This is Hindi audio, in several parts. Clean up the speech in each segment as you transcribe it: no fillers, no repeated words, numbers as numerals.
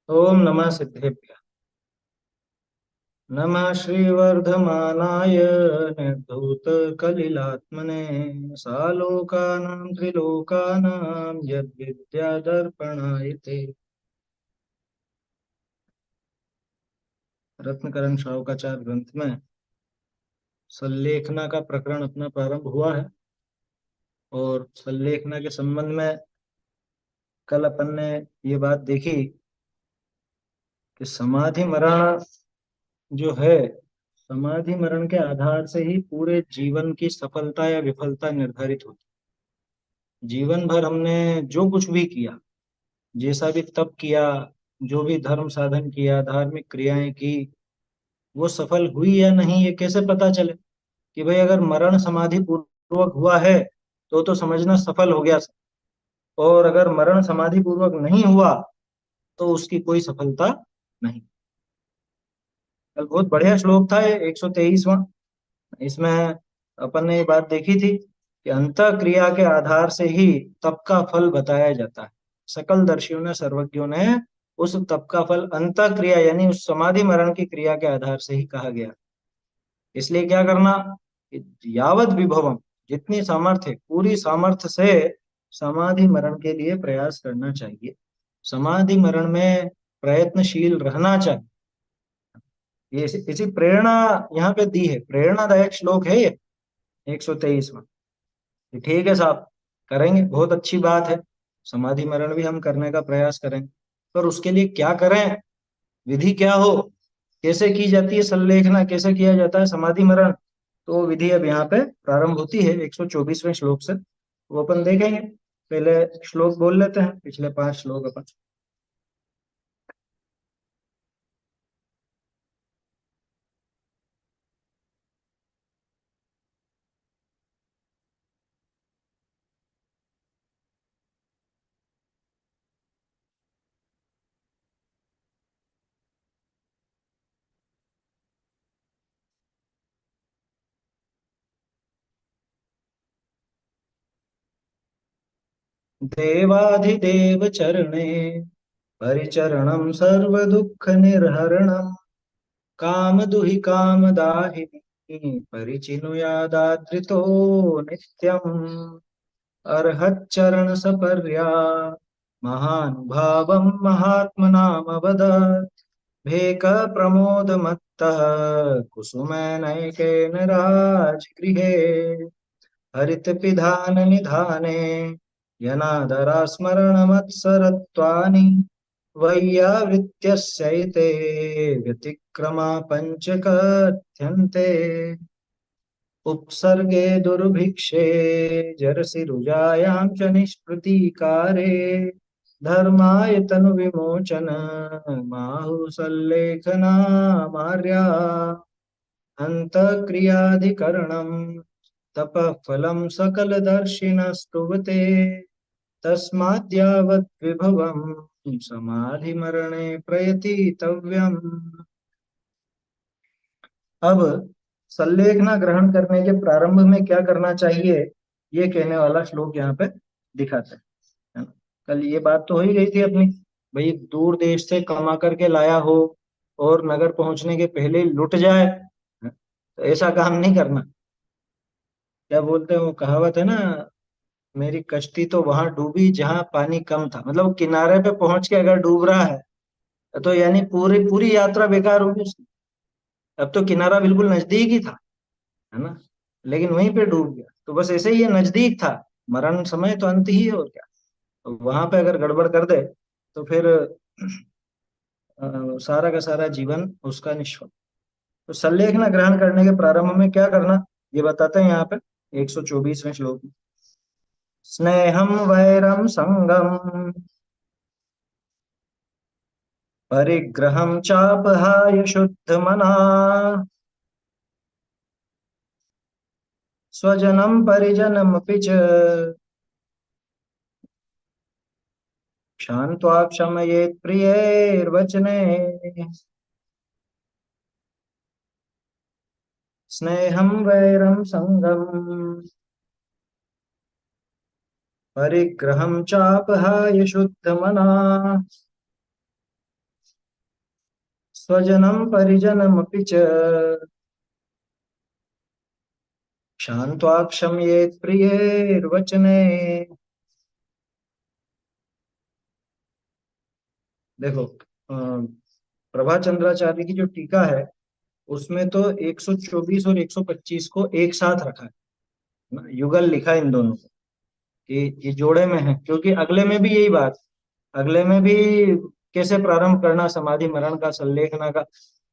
ओम नमः सिद्धेभ्य। नमः श्रीवर्धमानाय निर्धूतकलिलात्मने सालोकानां त्रिलोकानां यद्विद्यादर्पणाय ते। रत्नकरण शाहुकाचार्य ग्रंथ में सल्लेखना का प्रकरण अपना प्रारंभ हुआ है। और सल्लेखना के संबंध में कल अपन ने ये बात देखी कि समाधि मरण जो है, समाधि मरण के आधार से ही पूरे जीवन की सफलता या विफलता निर्धारित होती है। जीवन भर हमने जो कुछ भी किया, जैसा भी तप किया, जो भी धर्म साधन किया, धार्मिक क्रियाएं की, वो सफल हुई या नहीं ये कैसे पता चले? कि भाई अगर मरण समाधि पूर्वक हुआ है तो समझना सफल हो गया। और अगर मरण समाधि पूर्वक नहीं हुआ तो उसकी कोई सफलता नहीं। कल बहुत बढ़िया श्लोक था ये 123वां। इसमें अपन ने ये बात देखी थी कि अंत क्रिया के आधार से ही तप का फल बताया जाता है। सकल दर्शियों ने, सर्वज्ञों ने उस तप का फल अंत क्रिया यानी उस समाधि मरण की क्रिया के आधार से ही कहा गया। इसलिए क्या करना कि यावत विभवम, जितनी सामर्थ्य, पूरी सामर्थ्य से समाधि मरण के लिए प्रयास करना चाहिए। समाधि मरण में प्रयत्नशील रहना चाहिए। ये इसी प्रेरणा यहाँ पे दी है, प्रेरणादायक श्लोक है ये 123वां। ठीक है साहब, करेंगे, बहुत अच्छी बात है। समाधि मरण भी हम करने का प्रयास करेंगे, पर उसके लिए क्या करें, विधि क्या हो, कैसे की जाती है सल्लेखना, कैसे किया जाता है समाधि मरण, तो वो विधि अब यहाँ पे प्रारंभ होती है 124वें श्लोक से। वो अपन देखेंगे। पहले श्लोक बोल लेते हैं, पिछले 5 श्लोक अपन। देवाधिदेव चरणे परिचरणं सर्व दुःख निर्हरणं कामदुहि कामदाहिनी परिचिनुयादादृतो नित्यम् अर्हच्चरण सपर्या महानुभावं महात्मनामवदत् भेक प्रमोद मत्तः कुसुमैनैकेन राजगृहे हरित पिधान निधाने यनादरा स्मरणमत्सरत्वानि वैयावृत्यस्यैते व्यतिक्रमा पञ्चकथ्यन्ते उपसर्गे दुर्भिक्षे जरसि रुजायां च निष्प्रतीकारे धर्माय तनुविमोचन माहुसल्लेखनामार्या अन्तःक्रियाधिकरणं तपः फलं सकलदर्शिनस्तुवते तस्माद्यावत् विभवम् समाधिमरणे प्रयतितव्यम्। अब सल्लेखना ग्रहण करने के प्रारंभ में क्या करना चाहिए, ये कहने वाला श्लोक यहाँ पे दिखाता है ना। कल ये बात तो हो ही गई थी अपनी, भाई दूर देश से कमा करके लाया हो और नगर पहुंचने के पहले ही लुट जाए, तो ऐसा काम नहीं करना। क्या बोलते हैं, वो कहावत है ना, मेरी कश्ती तो वहां डूबी जहां पानी कम था। मतलब किनारे पे पहुंच के अगर डूब रहा है तो यानी पूरी पूरी यात्रा बेकार होगी उसकी। अब तो किनारा बिल्कुल नजदीक ही था, है ना, लेकिन वहीं पे डूब गया। तो बस ऐसे ही ये नजदीक था, मरण समय तो अंत ही है, और क्या। तो वहां पे अगर गड़बड़ कर दे तो फिर सारा का सारा जीवन उसका निष्फल। तो सल्लेखना ग्रहण करने के प्रारंभ में क्या करना, ये बताते हैं यहाँ पे 124वें श्लोक में। स्नेहम वैरम संगम परिग्रहम चापहाय शुद्ध मना स्वजनम परिजनमपि च क्षान्त्वा क्षमयेत् प्रियैर्वचने स्नेहं वैरं संगम परिग्रहं चापहाय शुद्धमना। स्वजनम परिजनमपि च क्षान्त्वा क्षम्येत् प्रियैर्वचने। देखो, प्रभाचंद्राचार्य की जो टीका है उसमें तो 124 और 125 को एक साथ रखा है ना, युगल लिखा है इन दोनों को कि ये जोड़े में है, क्योंकि अगले में भी यही बात, अगले में भी कैसे प्रारंभ करना समाधि मरण का, संलेखना का,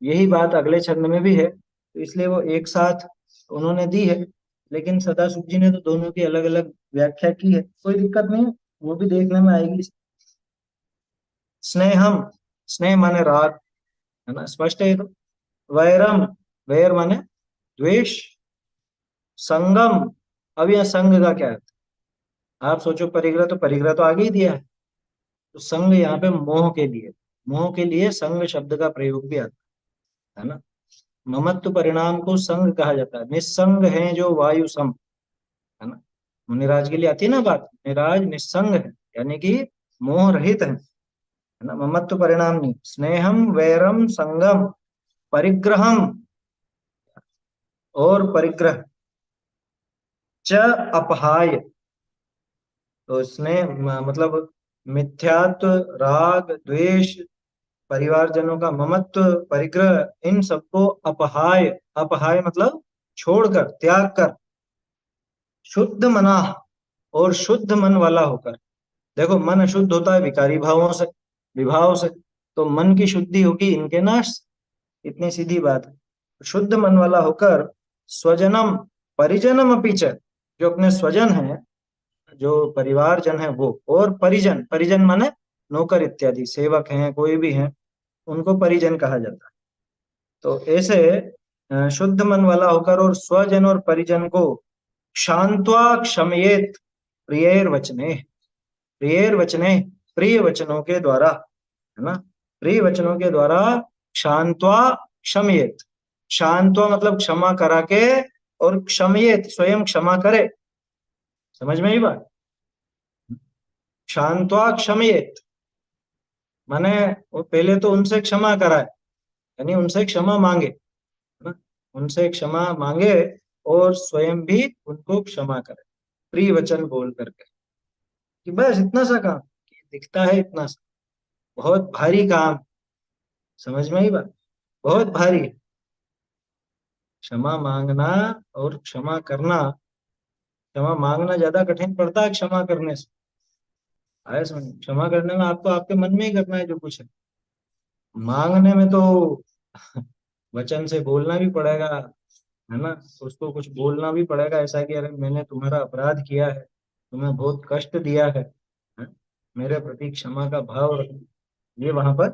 यही बात अगले छंद में भी है, तो इसलिए वो एक साथ उन्होंने दी है। लेकिन सदाशिव जी ने तो दोनों की अलग अलग व्याख्या की है, कोई दिक्कत नहीं है, वो भी देखने में आएगी। स्नेहम, स्नेह माने राग, है ना, स्पष्ट है ये तो। वैरम, वैर माने द्वेष। संगम, अब यह संग का क्या है, आप सोचो परिग्रह, तो परिग्रह तो आगे ही दिया है, तो संग यहाँ पे मोह के लिए, मोह के लिए संग शब्द का प्रयोग भी आता है ना। ममत्व परिणाम को संग कहा जाता है, निस्संग है जो वायु सम, है ना। मुनिराज के लिए आती है ना बात, मुनिराज निस्संग है, यानी कि मोह रहित है ना, ममत्व परिणाम नहीं। स्नेहम वैरम संगम परिग्रहम, और परिग्रह, च अपहाय, तो स्नेह मतलब मिथ्यात्व, राग द्वेष, परिवारजनों का ममत्व, परिग्रह, इन सबको अपहाय, अपहाय मतलब छोड़कर, त्याग कर, शुद्ध मना, और शुद्ध मन वाला होकर। देखो मन अशुद्ध होता है विकारी भावों से, विभाव से, तो मन की शुद्धि होगी इनके नाश से। इतनी सीधी बात है। शुद्ध मन वाला होकर स्वजनम परिजनम अपीच, जो अपने स्वजन है, जो परिवारजन है वो, और परिजन, परिजन माने नौकर इत्यादि, सेवक हैं कोई भी हैं, उनको परिजन कहा जाता है। तो ऐसे शुद्ध मन वाला होकर और स्वजन और परिजन को शांत्वा क्षमयेत प्रियर वचने, प्रियर वचने, प्रिय वचनों के द्वारा, है ना, प्रिय वचनों के द्वारा शांत्वा क्षमयेत, शांत्वा मतलब क्षमा करा के, और क्षमयेत स्वयं क्षमा करे, समझ में ही बात। शांत्वा क्षमयेत माने वो पहले तो उनसे क्षमा कराए, यानी उनसे क्षमा मांगे, है ना, उनसे क्षमा मांगे और स्वयं भी उनको क्षमा करे, प्रिय वचन बोल करके, कि बस इतना सा काम, कि दिखता है इतना सा, बहुत भारी काम, समझ में ही बात, बहुत भारी है। क्षमा मांगना और क्षमा करना, क्षमा मांगना ज्यादा कठिन पड़ता है क्षमा करने से, आया समझ, क्षमा करने में आपको आपके मन में ही करना है जो कुछ है, मांगने में तो वचन से बोलना भी पड़ेगा, है ना, उसको कुछ बोलना भी पड़ेगा ऐसा कि अरे मैंने तुम्हारा अपराध किया है, तुम्हें बहुत कष्ट दिया है? मेरे प्रति क्षमा का भाव रखो, ये वहां पर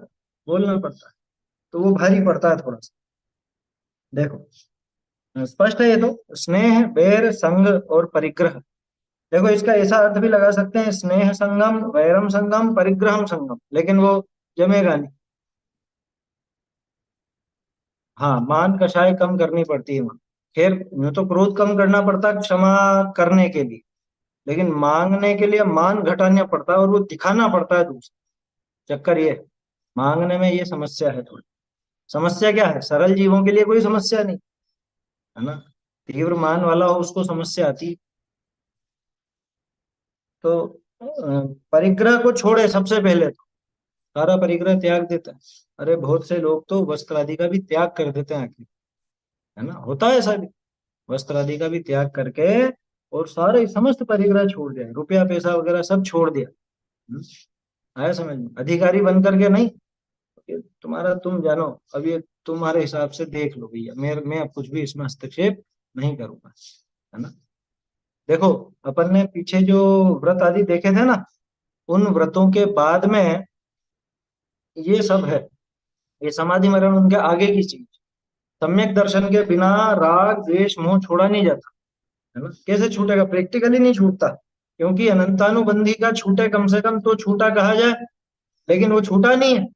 बोलना पड़ता है, तो वो भारी पड़ता है थोड़ा सा। देखो स्पष्ट है ये तो, स्नेह बैर संग और परिग्रह। देखो इसका ऐसा अर्थ भी लगा सकते हैं, स्नेह संगम वैरम संगम परिग्रहम संगम, लेकिन वो जमेगा नहीं। हाँ, मान कषाय कम करनी पड़ती है वहां, खैर यूं तो क्रोध कम करना पड़ता है क्षमा करने के लिए, लेकिन मांगने के लिए मान घटाना पड़ता है और वो दिखाना पड़ता है दूसरा, चक्कर ये है। मांगने में ये समस्या है थोड़ी। समस्या क्या है, सरल जीवों के लिए कोई समस्या नहीं, है ना, तीव्र मान वाला हो उसको समस्या आती। तो परिग्रह को छोड़े सबसे पहले तो, सारा परिग्रह त्याग देता है। अरे बहुत से लोग तो वस्त्र आदि का भी त्याग कर देते हैं आखिर, है ना, होता है ऐसा भी, वस्त्र आदि का भी त्याग करके और सारे समस्त परिग्रह छोड़ दिया, रुपया पैसा वगैरह सब छोड़ दिया। हम्म, आया समझ में, अधिकारी बन करके नहीं, ये तुम्हारा तुम जानो, अब ये तुम्हारे हिसाब से देख लो भैया, मैं अब कुछ भी इसमें हस्तक्षेप नहीं करूंगा, है ना। देखो अपन ने पीछे जो व्रत आदि देखे थे ना, उन व्रतों के बाद में ये सब है, ये समाधि मरण उनके आगे की चीज। सम्यक दर्शन के बिना राग द्वेष मोह छोड़ा नहीं जाता, है ना, कैसे छूटेगा, प्रैक्टिकली नहीं छूटता, क्योंकि अनंतानुबंधी का छूटे कम से कम तो छूटा कहा जाए, लेकिन वो छूटा नहीं है।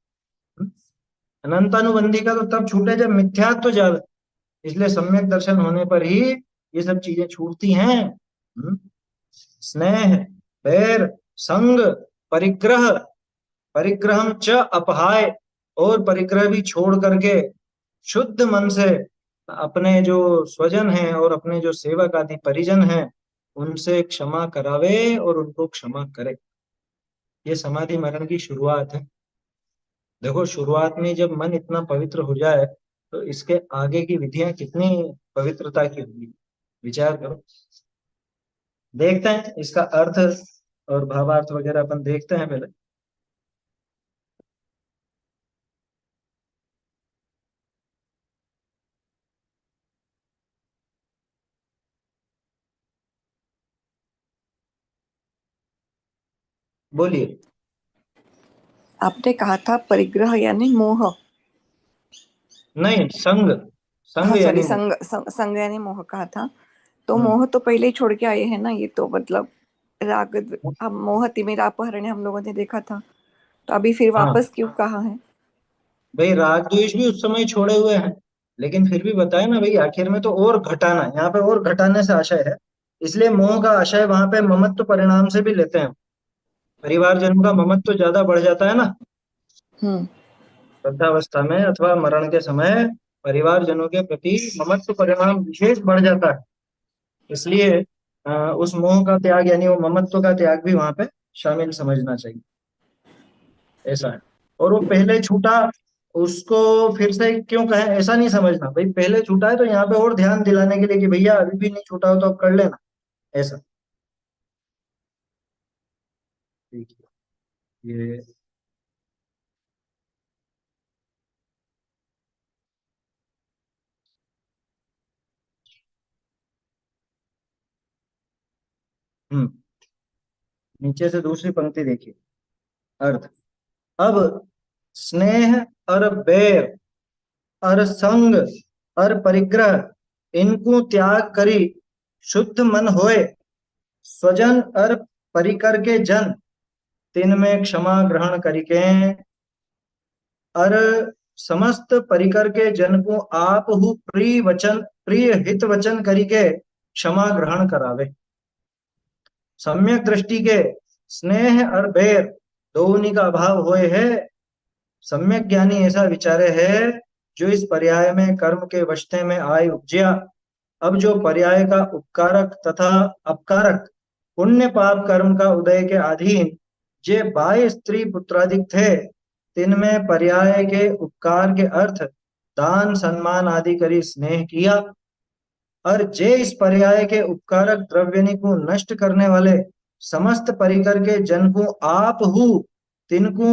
अनंतानुबंधी का तो तब छूटे जब मिथ्यात्व जावे, इसलिए सम्यक दर्शन होने पर ही ये सब चीजें छूटती हैं। स्नेह बैर संग परिग्रह, परिग्रहम च अपहाय, और परिग्रह भी छोड़ करके शुद्ध मन से अपने जो स्वजन हैं और अपने जो सेवक आदि परिजन हैं उनसे क्षमा करावे और उनको क्षमा करे। ये समाधि मरण की शुरुआत है। देखो, शुरुआत में जब मन इतना पवित्र हो जाए तो इसके आगे की विधियां कितनी पवित्रता की होगी, विचार करो। देखते हैं इसका अर्थ और भावार्थ वगैरह अपन देखते हैं पहले। बोलिए। आपने कहा था परिग्रह यानी मोह। नहीं, संग। हाँ संग सॉरी, यानी मोह। संग यानी मोह कहा था। तो हम्म। मोह तो पहले ही छोड़ के आए हैं ना, ये तो मतलब राग। हम मोह तिमिरा अपहरण हम लोगों ने देखा था, तो अभी फिर हाँ वापस क्यों कहा है? भाई, राग द्वेष भी उस समय छोड़े हुए हैं, लेकिन फिर भी बताए ना भाई, आखिर में तो और घटाना, यहाँ पे और घटाने से आशय है। इसलिए मोह का आशय वहां पे ममत्व परिणाम से भी लेते हैं। परिवारजनों का ममत्व ज्यादा बढ़ जाता है ना हम्म। वृद्धावस्था में अथवा मरण के समय। परिवारजनों के प्रति ममत्व परिणाम विशेष बढ़ जाता है। इसलिए उस मोह का त्याग यानी वो ममत्व का त्याग भी वहां पे शामिल समझना चाहिए। ऐसा है। और वो पहले छूटा, उसको फिर से क्यों कहें, ऐसा नहीं समझना भाई, पहले छूटा है तो यहाँ पे और ध्यान दिलाने के लिए कि भैया अभी भी नहीं छूटा हो तो अब कर लेना, ऐसा। ठीक है। ये हम्म नीचे से दूसरी पंक्ति देखिए। अर्थ। अब स्नेह और बैर और संग और परिग्रह इनको त्याग करी शुद्ध मन होए, स्वजन और परिकर के जन तिन में क्षमा ग्रहण करिके, और समस्त परिकर के जन को आप हु प्रिय हित वचन करिके क्षमा ग्रहण करावे। सम्यक दृष्टि के स्नेह और बैर दोनों का अभाव होए है। सम्यक ज्ञानी ऐसा विचारे है जो इस पर्याय में कर्म के वशते में आय उपजया। अब जो पर्याय का उपकारक तथा अपकारक पुण्य पाप कर्म का उदय के अधीन जे बाह्य स्त्री पुत्रादिक थे, तिनमें पर्याय के उपकार के अर्थ दान सम्मान आदि करी स्नेह किया, और जे इस पर्याय के उपकारक द्रव्यनि को नष्ट करने वाले समस्त परिकर के जन को आप हु तिनको,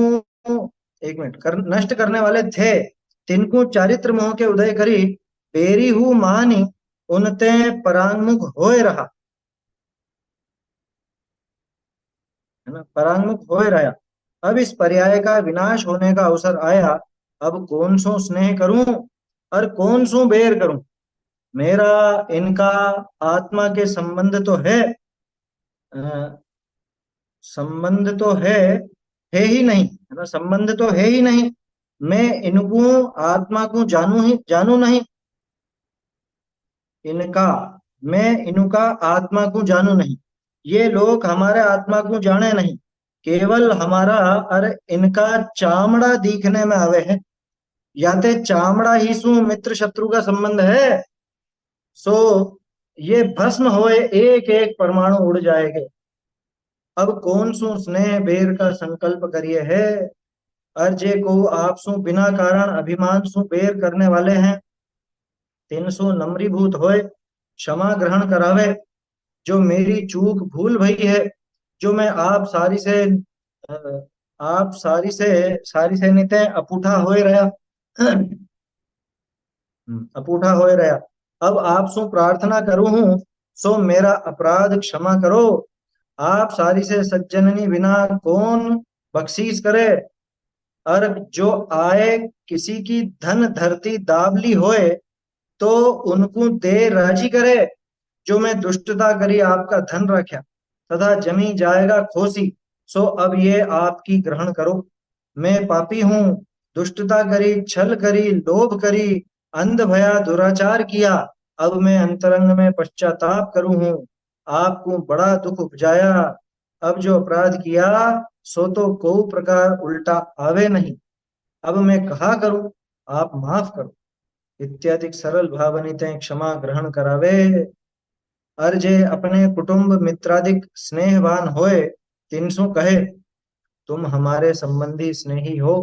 एक मिनट, नष्ट करने वाले थे, तिनको चारित्र मोह के उदय करी बेरी हु मानी उनते परांगमुख होए रहा। है ना, परांगमुख होए रहा। अब इस पर्याय का विनाश होने का अवसर आया। अब कौन सो स्नेह करूं और कौन सो बैर करूं। मेरा इनका आत्मा के संबंध तो अ, है ही नहीं, है ना, संबंध तो है ही नहीं। मैं इनको आत्मा को जानू नहीं। इनका, मैं इनका आत्मा को जानू नहीं। ये लोग हमारे आत्मा को जाने नहीं, केवल हमारा और इनका चामड़ा दिखने में आवे है। या ते चामड़ा ही सु मित्र शत्रु का संबंध है, सो ये भस्म होए एक एक परमाणु उड़ जाएंगे। अब कौन सु स्नेह बेर का संकल्प करिए है, अर्जे को आप सु बिना कारण अभिमान सु बेर करने वाले हैं। तिन सु नम्रीभूत होए क्षमा ग्रहण करावे। जो मेरी चूक भूल भई है, जो मैं आप सारी से निते अपूठा होए रहा। अपूठा होए रहा। अब आप सो प्रार्थना करूं हूं, सो मेरा अपराध क्षमा करो। आप सारी से सज्जननी बिना कौन बख्शीश करे, और जो आए किसी की धन धरती दाबली होए तो उनको दे राजी करे। जो मैं दुष्टता करी आपका धन रखा तथा जमी जाएगा खोसी, सो अब ये आपकी ग्रहण करो। मैं पापी हूँ, दुष्टता करी, छल करी, लोभ करी, अंध भया दुराचार किया। अब मैं अंतरंग में पश्चाताप करूँ हूँ, आपको बड़ा दुख उपजाया। अब जो अपराध किया सो तो को प्रकार उल्टा आवे नहीं। अब मैं कहा करूं, आप माफ करो। इत्यादि सरल भावनितें क्षमा ग्रहण करावे। अर्जे अपने कुटुंब मित्रादिक स्नेहवान होए, तिनसु कहे, तुम हमारे संबंधी स्नेही हो,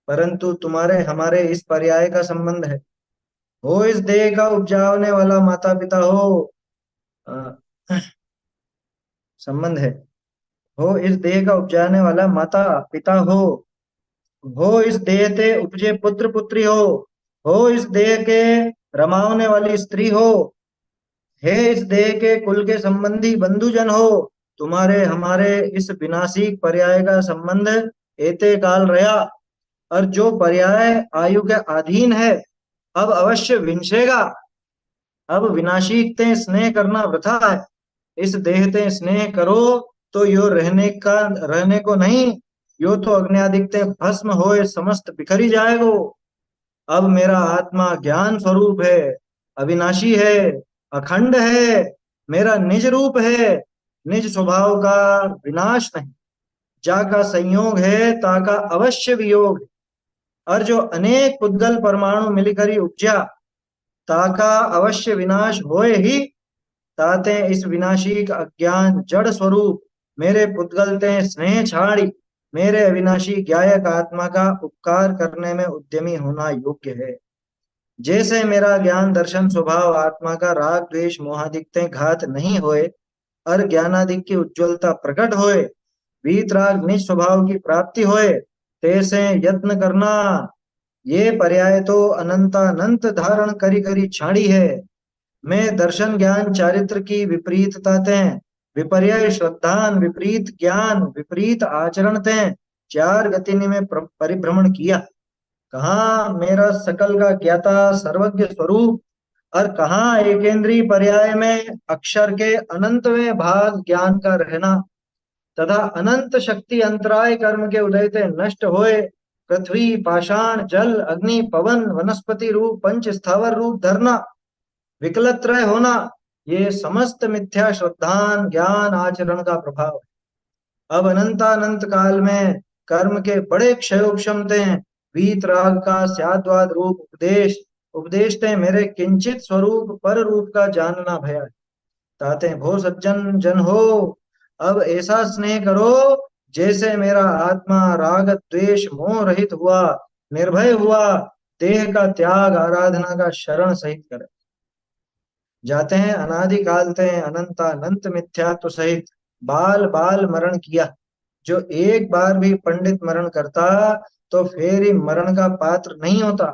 परंतु तुम्हारे हमारे इस पर्याय का संबंध है। हो इस देह का उपजाने वाला माता पिता हो, अ, संबंध है। हो इस देह का उपजाने वाला माता पिता हो इस देह ते उपजे पुत्र पुत्री हो इस देह के रमावने वाली स्त्री हो, हे इस देह के कुल के संबंधी बंधुजन हो, तुम्हारे हमारे इस विनाशी पर्याय का संबंध एते काल रहा। और जो पर्याय आयु के अधीन है, अब अवश्य विनशेगा। अब विनाशी ते स्नेह करना वृथा है। इस देह ते स्नेह करो तो यो रहने को नहीं, यो तो अग्नि ते भस्म होए समस्त बिखरी जाएगो। अब मेरा आत्मा ज्ञान स्वरूप है, अविनाशी है, अखंड है, मेरा निज रूप है, निज स्वभाव का विनाश नहीं। जाका संयोग है ताका अवश्य वियोग है। और जो अनेक पुद्गल परमाणु मिलकर ही उपजा, ताका अवश्य विनाश होए ही। ताते इस विनाशी का अज्ञान जड़ स्वरूप मेरे पुद्गल ते स्नेह छाड़ी, मेरे अविनाशी ज्ञायक आत्मा का उपकार करने में उद्यमी होना योग्य है। जैसे मेरा ज्ञान दर्शन स्वभाव आत्मा का राग द्वेष मोहादिकते घात नहीं होए, और ज्ञानादिक की उज्ज्वलता प्रकट होए, वीतराग निज स्वभाव की प्राप्ति होए, तैसे यत्न करना। ये पर्याय तो अनंतानंत धारण करी करी छाड़ी है। मैं दर्शन ज्ञान चारित्र की विपरीतता तें, विपर्य श्रद्धान विपरीत ज्ञान विपरीत आचरण तें चार गति में परिभ्रमण किया। कहाँ मेरा सकल का ज्ञाता सर्वज्ञ स्वरूप, और कहाँ एकेंद्रीय पर्याय में अक्षर के अनंतवें भाग ज्ञान का रहना, तथा अनंत शक्ति अंतराय कर्म के उदय से नष्ट होए, पृथ्वी पाषाण जल अग्नि पवन वनस्पति रूप पंच स्थावर रूप धरना, विकलत्रय होना, ये समस्त मिथ्या श्रद्धान ज्ञान आचरण का प्रभाव है। अब अनंतानंत काल में कर्म के बड़े क्षयोक्षम थे, वीतराग का स्याद्वाद रूप उपदेश उपदेश थे मेरे किंचित स्वरूप पर रूप का जानना भया। ताते भो सज्जन जन हो, अब ऐसा स्नेह करो जैसे मेरा आत्मा राग द्वेष मोह रहित हुआ, निर्भय हुआ, देह का त्याग आराधना का शरण सहित करे। जाते हैं अनादि काल ते अनंतानंत मिथ्यात्व सहित बाल बाल मरण किया। जो एक बार भी पंडित मरण करता तो फिर ही मरण का पात्र नहीं होता।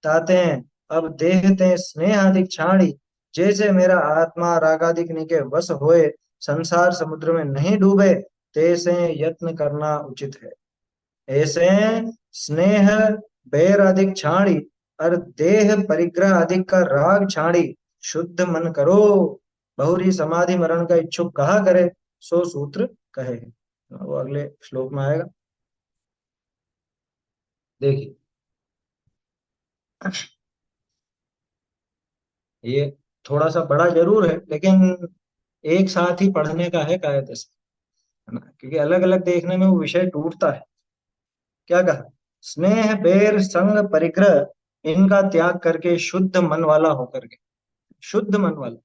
ताते हैं अब देह ते स्नेह अधिक छाड़ी, जैसे मेरा आत्मा रागादिक के वश होए संसार समुद्र में नहीं डूबे, तैसे यत्न करना उचित है। ऐसे स्नेह बैर अधिक छाड़ी, और देह परिग्रह अधिक का राग छाड़ी, शुद्ध मन करो। बहुरी समाधि मरण का इच्छुक कहा करे, सो सूत्र कहे। वो अगले श्लोक में आएगा, देखिए। ये थोड़ा सा बड़ा जरूर है, लेकिन एक साथ ही पढ़ने का है कायदे से, है ना, क्योंकि अलग अलग देखने में वो विषय टूटता है। क्या कहा? स्नेह बैर संग परिग्रह इनका त्याग करके शुद्ध मन वाला होकर के, शुद्ध मन वाला,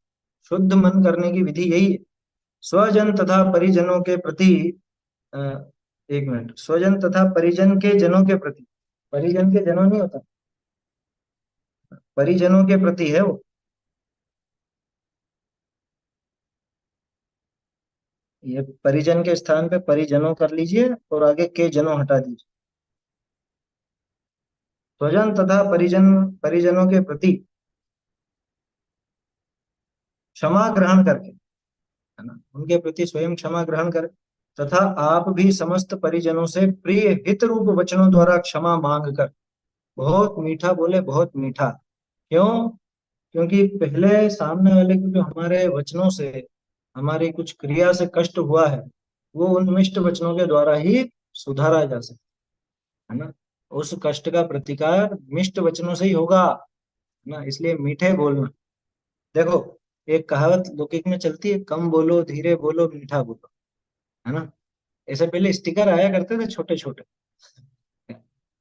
शुद्ध मन करने की विधि यही है। स्वजन तथा परिजनों के प्रति, अ, एक मिनट, स्वजन तथा परिजन के जनों के प्रति, परिजन के जनों नहीं होता, परिजनों के प्रति है वो। ये परिजन के स्थान पे परिजनों कर लीजिए और आगे के जनों हटा दीजिए। स्वजन तथा परिजनों के प्रति क्षमा ग्रहण करके, है ना, उनके प्रति स्वयं क्षमा ग्रहण कर, तथा आप भी समस्त परिजनों से प्रिय हित रूप वचनों द्वारा क्षमा मांग कर, बहुत मीठा बोले, बहुत मीठा। क्यों? क्योंकि पहले सामने वाले को जो हमारे वचनों से, हमारी कुछ क्रिया से कष्ट हुआ है, वो उन मिष्ट वचनों के द्वारा ही सुधारा जा सकता है ना। उस कष्ट का प्रतिकार मिष्ट वचनों से ही होगा, है ना। इसलिए मीठे बोलना। देखो, एक कहावत लौकिक में चलती है, कम बोलो धीरे बोलो मीठा बोलो, है ना। ऐसे पहले स्टिकर आया करते थे छोटे छोटे,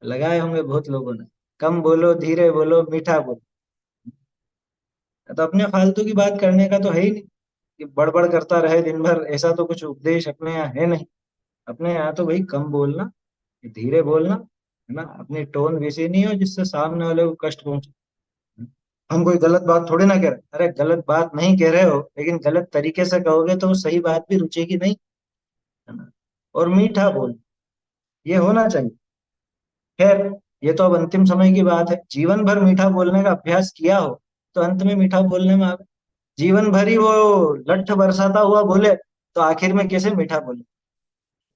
लगाए होंगे बहुत लोगों ने, कम बोलो, धीरे बोलो, मीठा बोलो। तो अपने फालतू की बात करने का तो है ही नहीं कि बड़बड़ करता रहे दिन भर, ऐसा तो कुछ उपदेश अपने यहाँ है नहीं। अपने यहाँ तो भाई कम बोलना, धीरे बोलना, है ना, अपनी टोन वैसी नहीं हो जिससे सामने वाले को कष्ट पहुंचे। हम कोई गलत बात थोड़ी ना कह रहे, अरे गलत बात नहीं कह रहे हो, लेकिन गलत तरीके से कहोगे तो वो सही बात भी रुचेगी नहीं, है ना। और मीठा बोल, ये होना चाहिए। खैर, ये तो अब अंतिम समय की बात है, जीवन भर मीठा बोलने का अभ्यास किया हो तो अंत में मीठा बोलने में आवे। जीवन भर ही वो लठ बरसाता हुआ बोले तो आखिर में कैसे मीठा बोले।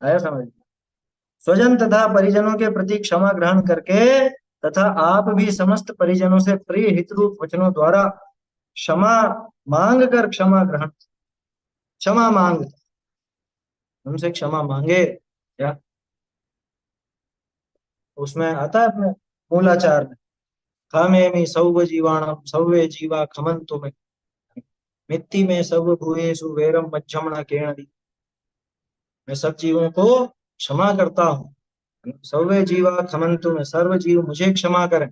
आया समझ। स्वजन तथा परिजनों के प्रति क्षमा ग्रहण करके तथा आप भी समस्त परिजनों से प्रिय हित रूप वचनों द्वारा क्षमा मांग कर क्षमा ग्रहण, क्षमा मांग, उनसे क्षमा मांगे। या उसमें आता है अपने मूलाचार में, खामेमि सौव जीवाणम सौवे जीवा खमंतु में, मित्ति में सब भूयेषु वैरम मज्जमण केणदि। मैं सब जीवों को क्षमा करता हूँ, सौवे जीवा खमंतु में, सर्व जीव मुझे क्षमा करें।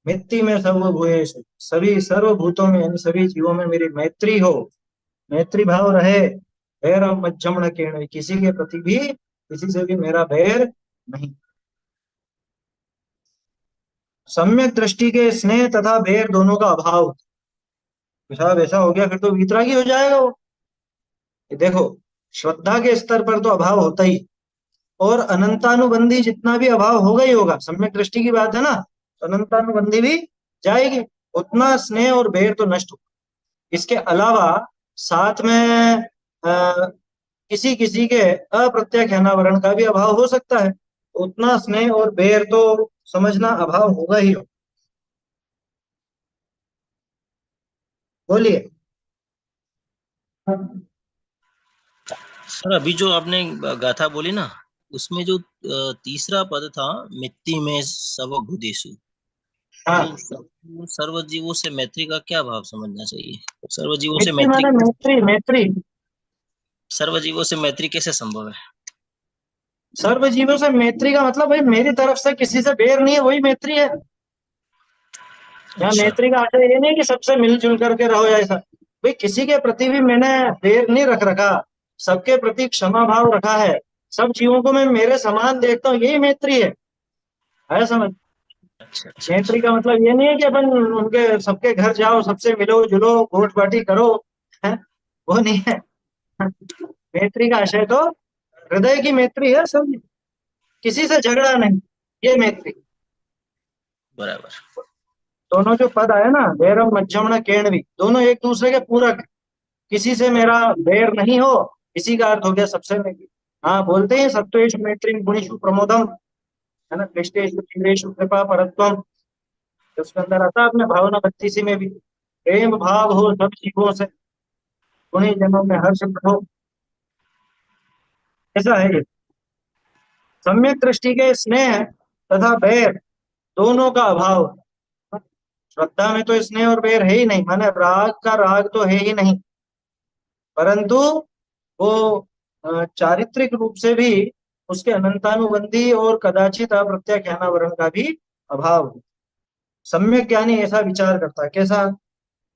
मित्ति में सर्वभूतेषु, सभी सर्वभूतों में यानी सभी जीवों में मेरी मैत्री हो, मैत्री भाव रहे। बैर मज्जमण केण, किसी के प्रति भी किसी से भी मेरा बैर नहीं। सम्यक दृष्टि के स्नेह तथा बैर दोनों का अभाव, साहब ऐसा हो गया फिर तो वीतरागी हो जाएगा वो। ये देखो, श्रद्धा के स्तर पर तो अभाव होता ही, और अनंतानुबंधी जितना भी अभाव होगा ही होगा, सम्यक दृष्टि की बात है ना, तो अनंतानुबंधी भी जाएगी, उतना स्नेह और बैर तो नष्ट हो। इसके अलावा साथ में किसी किसी के अप्रत्याख्यानावरण का भी अभाव हो सकता है, उतना स्नेह और बैर तो समझना अभाव होगा ही हो। बोलिए। सर अभी जो आपने गाथा बोली ना, उसमें जो तीसरा पद था, मित्ति में सब भूतेषु, हाँ, तो सर्व जीवों से मैत्री का क्या भाव समझना चाहिए? सर्व जीवों से मित्र मैत्री, माने मैत्री, मैत्री। सर्व जीवों से मैत्री कैसे संभव है? सर्व जीवों से मैत्री का मतलब भाई मेरी तरफ से किसी से बैर नहीं है, वही मैत्री है। यहाँ अच्छा। मैत्री का आशय ये नहीं कि सबसे मिलजुल करके रहो या ऐसा, भाई किसी के प्रति भी मैंने बैर नहीं रख रखा, सबके प्रति क्षमा भाव रखा है, सब जीवों को मैं मेरे समान देखता हूँ, यही मैत्री है समझ। अच्छा अच्छा मैत्री अच्छा। का मतलब ये नहीं है कि अपन उनके सबके घर जाओ, सबसे मिलो जुलो, गोट बाटी करो, है, वो नहीं है। मैत्री का आशय तो हृदय की मैत्री है, सब किसी से झगड़ा नहीं, ये मैत्री। बराबर। दोनों जो पद आए ना, बैरम मध्यमण केणवी, दोनों एक दूसरे के पूरक, किसी से मेरा बैर नहीं हो, इसी का अर्थ हो गया सबसे मैत्री। हाँ, बोलते हैं सत्वेषु मैत्री गुणेषु प्रमोदम, है ना, क्लिष्टेषु धीरेषु कृपा परत्वम। तो उसके अंदर आता है अपने भावना 32 में भी, प्रेम भाव हो सब जीवों से, गुणी जनों में हर्ष हो, ऐसा है ये। सम्यक दृष्टि के स्नेह तथा बैर दोनों का अभाव। श्रद्धा में तो स्नेह और बैर है ही नहीं, माने राग का राग तो है ही नहीं, परंतु वो चारित्रिक रूप से भी उसके अनंतानुबंधी और कदाचित अप्रत्याख्यानावरण का भी अभाव है। सम्यक ज्ञानी ऐसा विचार करता है, कैसा,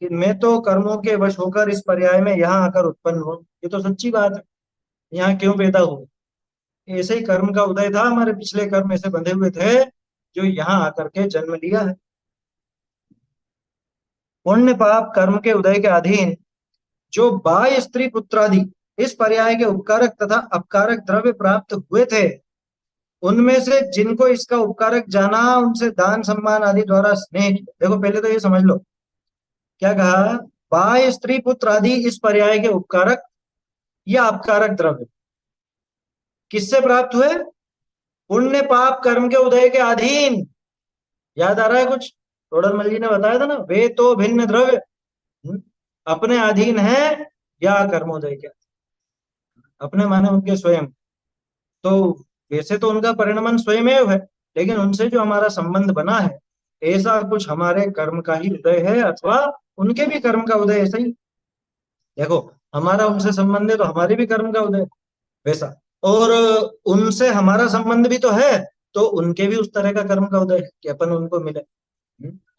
कि मैं तो कर्मों के वश होकर इस पर्याय में यहाँ आकर उत्पन्न हूँ, ये तो सच्ची बात है, यहाँ क्यों पैदा हुए, ऐसे ही कर्म का उदय था, हमारे पिछले कर्म ऐसे बंधे हुए थे जो यहाँ आकर के जन्म लिया है। पुण्य पाप कर्म के उदय के अधीन जो बाह्य स्त्री पुत्रादि इस पर्याय के उपकारक तथा अपकारक द्रव्य प्राप्त हुए थे, उनमें से जिनको इसका उपकारक जाना, उनसे दान सम्मान आदि द्वारा स्नेह किया। देखो पहले तो ये समझ लो, क्या कहा, बाह्य स्त्री पुत्र आदि इस पर्याय के उपकारक या अपकारक द्रव्य किससे प्राप्त हुए, पुण्य पाप कर्म के उदय के अधीन। याद आ रहा है कुछ, तोड़रमल जी ने बताया था ना, वे तो भिन्न द्रव्य अपने अधीन है या कर्मोदय के, अपने माने उनके स्वयं। तो वैसे तो उनका परिणमन स्वयमेव है, लेकिन उनसे जो हमारा संबंध बना है, ऐसा कुछ हमारे कर्म का ही उदय है, अथवा उनके भी कर्म का उदय ऐसा ही। देखो, हमारा उनसे संबंध है तो हमारे भी कर्म का उदय वैसा, और उनसे हमारा संबंध भी तो है, तो उनके भी उस तरह का कर्म का उदय है कि अपन उनको मिले,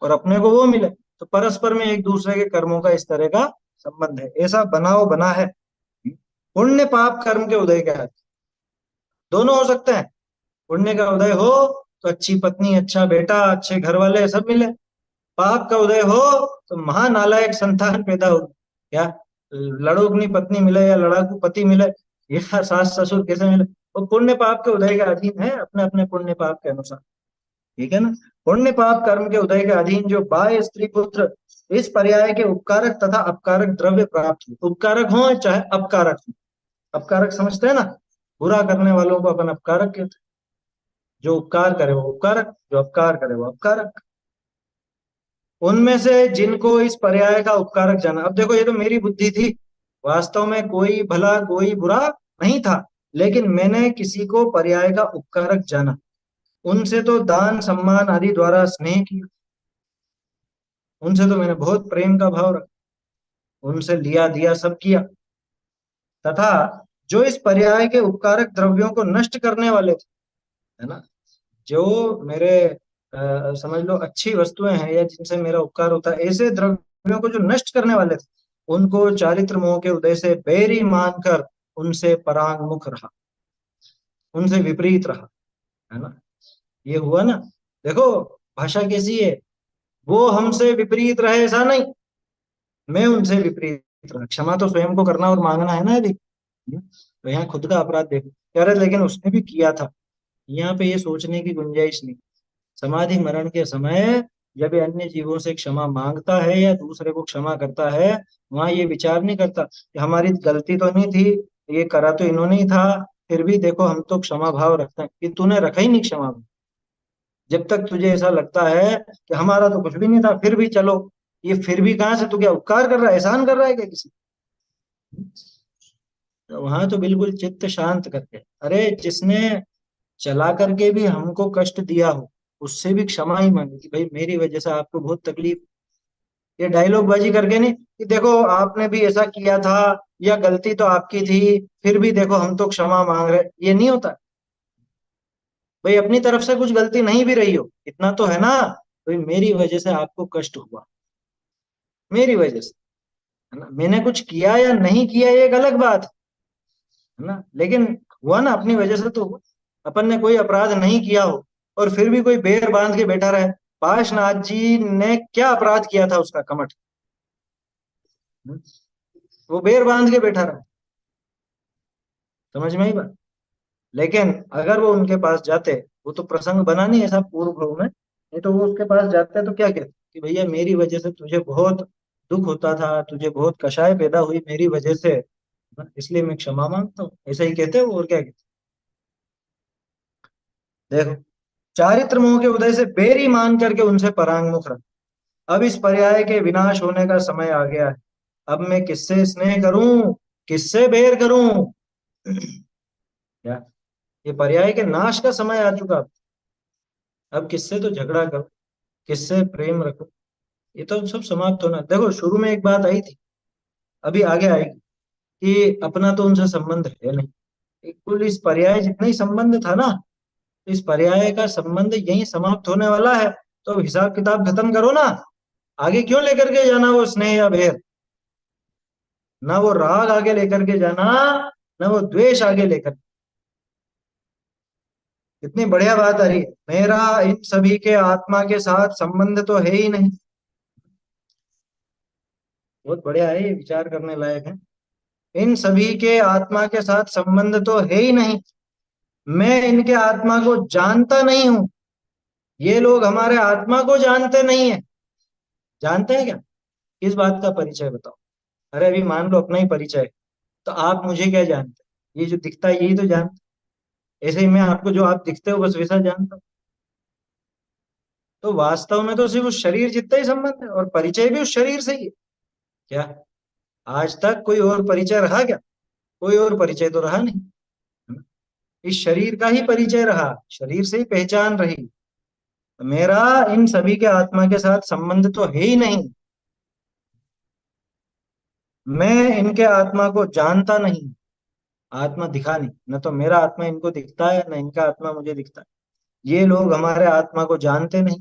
और अपने को वो मिले। तो परस्पर में एक दूसरे के कर्मों का इस तरह का संबंध है, ऐसा बनाओ बना है। पुण्य पाप कर्म के उदय के आदि दोनों हो सकते हैं। पुण्य का उदय हो तो अच्छी पत्नी, अच्छा बेटा, अच्छे घर वाले सब मिले। पाप का उदय हो तो महानालायक संतान पैदा हो, क्या लड़ोकनी पत्नी मिले या लड़ाकू पति मिले या सास ससुर कैसे मिले, वो पुण्य पाप के उदय के अधीन है, अपने अपने पुण्य पाप के अनुसार। ठीक है ना। पुण्य पाप कर्म के उदय के अधीन जो बाह्य स्त्री पुत्र इस पर्याय के उपकारक तथा अपकारक द्रव्य प्राप्त हो, उपकारक हो चाहे अपकारक हो। अपकारक समझते हैं ना, बुरा करने वालों को अपन अपकारक कहते हैं। जो उपकार करे वो उपकारक, जो अपकार करे वो अपकारक। उनमें से जिनको इस पर्याय का उपकारक जाना, अब देखो ये तो मेरी बुद्धि थी, वास्तव में कोई भला कोई बुरा नहीं था, लेकिन मैंने किसी को पर्याय का उपकारक जाना, उनसे तो दान सम्मान आदि द्वारा स्नेह किया, उनसे तो मैंने बहुत प्रेम का भाव रखा, उनसे लिया दिया सब किया। तथा जो इस पर्याय के उपकारक द्रव्यों को नष्ट करने वाले थे, है ना, जो मेरे समझ लो अच्छी वस्तुएं हैं या जिनसे मेरा उपकार होता है, ऐसे द्रव्यों को जो नष्ट करने वाले थे, उनको चारित्र मोह के उदय से बैरी मानकर उनसे परांगमुख रहा, उनसे विपरीत रहा, है ना। ये हुआ ना। देखो भाषा कैसी है, वो हमसे विपरीत रहे ऐसा नहीं, मैं उनसे विपरीत रहा। क्षमा तो स्वयं को करना और मांगना है ना यदि। तो यहाँ खुद का अपराध देखो, कह रहे लेकिन उसने भी किया था। यहाँ पे ये सोचने की गुंजाइश नहीं। समाधि मरण के समय जब ये अन्य जीवों से क्षमा मांगता है या दूसरे को क्षमा करता है, वहां ये विचार नहीं करता कि हमारी गलती तो नहीं थी, ये करा तो इन्होंने ही था, फिर भी देखो हम तो क्षमा भाव रखते हैं। कि तूने रखा ही नहीं क्षमा भाव। जब तक तुझे ऐसा लगता है कि हमारा तो कुछ भी नहीं था फिर भी चलो, ये फिर भी कहाँ से, तू क्या उपकार कर रहा है, एहसान कर रहा है क्या किसी। तो वहां तो बिल्कुल चित्त शांत करके, अरे जिसने चला करके भी हमको कष्ट दिया हो उससे भी क्षमा ही मांगे कि भाई मेरी वजह से आपको बहुत तकलीफ। ये डायलॉग बाजी करके नहीं कि देखो आपने भी ऐसा किया था या गलती तो आपकी थी फिर भी देखो हम तो क्षमा मांग रहे, ये नहीं होता। भाई अपनी तरफ से कुछ गलती नहीं भी रही हो, इतना तो है ना, भाई मेरी वजह से आपको कष्ट हुआ, मेरी वजह से, है ना। मैंने कुछ किया या नहीं किया ये एक अलग बात है ना, लेकिन हुआ ना अपनी वजह से तो हुआ। अपन ने कोई अपराध नहीं किया हो और फिर भी कोई बेर बांध के बैठा रहे। पाशनाथ जी ने क्या अपराध किया था उसका कमठ, वो बेर बांध के बैठा रहा, समझ में ही बात। लेकिन अगर वो उनके पास जाते, वो तो प्रसंग बना नहीं ऐसा पूर्व भाव में, नहीं तो वो उसके पास जाते तो क्या कहते कि भैया मेरी वजह से तुझे बहुत दुख होता था, तुझे बहुत कषाय पैदा हुई मेरी वजह से, इसलिए मैं क्षमा मांगता हूँ, ऐसा ही कहते हो और क्या कहते। देखो चारित्र मोह के उदय से बेरी मान करके उनसे परांगमुख रहा। अब इस पर्याय के विनाश होने का समय आ गया है। अब मैं किससे स्नेह करूं, किससे बैर करूं। क्या, ये पर्याय के नाश का समय आ चुका। अब किससे तो झगड़ा करो, किससे प्रेम रखो, ये तो सब समाप्त होना। देखो शुरू में एक बात आई थी, अभी आगे आएगी कि अपना तो उनसे संबंध है नहीं। कुल इस पर्याय जितना ही संबंध था ना, इस पर्याय का संबंध यही समाप्त होने वाला है। तो हिसाब किताब खत्म करो ना, आगे क्यों लेकर के जाना वो स्नेह या भेद, ना वो राग आगे लेकर के जाना, ना वो द्वेष आगे लेकर। इतनी बढ़िया बात आ रही है, मेरा इन सभी के आत्मा के साथ संबंध तो है ही नहीं। बहुत बढ़िया है, ये विचार करने लायक है। इन सभी के आत्मा के साथ संबंध तो है ही नहीं, मैं इनके आत्मा को जानता नहीं हूं, ये लोग हमारे आत्मा को जानते नहीं है। जानते हैं क्या, किस बात का परिचय बताओ। अरे अभी मान लो अपना ही परिचय, तो आप मुझे क्या जानते हैं, ये जो दिखता है यही तो जानते। ऐसे ही मैं आपको जो आप दिखते हो बस वैसा जानता हूँ। तो वास्तव में तो सिर्फ उस शरीर जितना ही संबंध है और परिचय भी उस शरीर से ही है। क्या आज तक कोई और परिचय रहा क्या, कोई और परिचय तो रहा नहीं, है ना? इस शरीर का ही परिचय रहा, शरीर से ही पहचान रही। मेरा इन सभी के आत्मा के साथ संबंध तो है ही नहीं, मैं इनके आत्मा को जानता नहीं। आत्मा दिखा नहीं, न तो मेरा आत्मा इनको दिखता है न इनका आत्मा मुझे दिखता है। ये लोग हमारे आत्मा को जानते नहीं,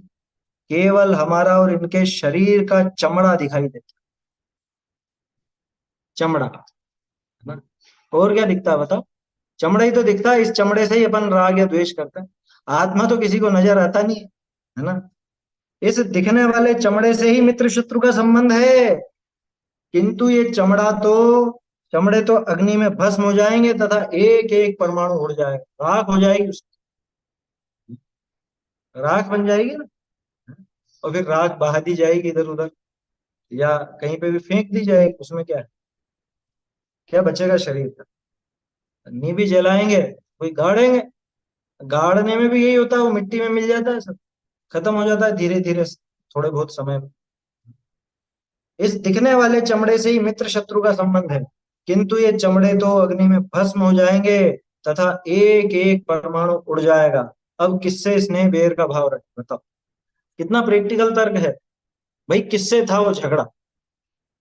केवल हमारा और इनके शरीर का चमड़ा दिखाई देता, चमड़ा, है ना? और क्या दिखता है बताओ? चमड़ा ही तो दिखता है, इस चमड़े से ही अपन राग या द्वेष करते हैं। आत्मा तो किसी को नजर आता नहीं है ना? इस दिखने वाले चमड़े से ही मित्र शत्रु का संबंध है, किंतु ये चमड़े तो अग्नि में भस्म हो जाएंगे तथा एक एक परमाणु उड़ जाएगा, राख हो जाएगी, राख बन जाएगी ना। और फिर राख बहा दी जाएगी इधर उधर, या कहीं पे भी फेंक दी जाएगी, उसमें क्या है? क्या बचेगा शरीर का? नी भी जलाएंगे, कोई गाड़ेंगे, गाड़ने में भी यही होता है, वो मिट्टी में मिल जाता है, सब खत्म हो जाता है धीरे धीरे, थोड़े बहुत समय में। इस दिखने वाले चमड़े से ही मित्र शत्रु का संबंध है, किंतु ये चमड़े तो अग्नि में भस्म हो जाएंगे तथा एक एक परमाणु उड़ जाएगा। अब किससे स्नेह बैर का भाव रखे बताओ? कितना प्रैक्टिकल तर्क है भाई। किससे था वो झगड़ा?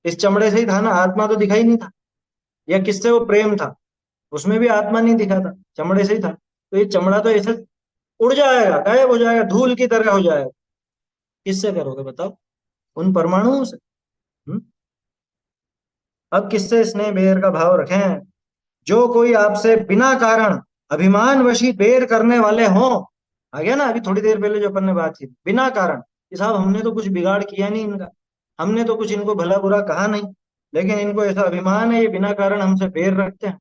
इस चमड़े से ही था ना, आत्मा तो दिखाई नहीं था। या किससे वो प्रेम था? उसमें भी आत्मा नहीं दिखा था, चमड़े से ही था। तो ये चमड़ा तो ऐसे उड़ जाएगा, गायब हो जाएगा, धूल की तरह हो जाएगा। किससे करोगे बताओ? उन परमाणुओं से। हम्म? अब किससे स्नेह बैर का भाव रखें? जो कोई आपसे बिना कारण अभिमान वशी बैर करने वाले हों, आ गया ना अभी थोड़ी देर पहले जो अपन ने बात की, बिना कारण कि साहब हमने तो कुछ बिगाड़ किया नहीं इनका, हमने तो कुछ इनको भला बुरा कहा नहीं, लेकिन इनको ऐसा अभिमान है, ये बिना कारण हमसे बैर रखते हैं।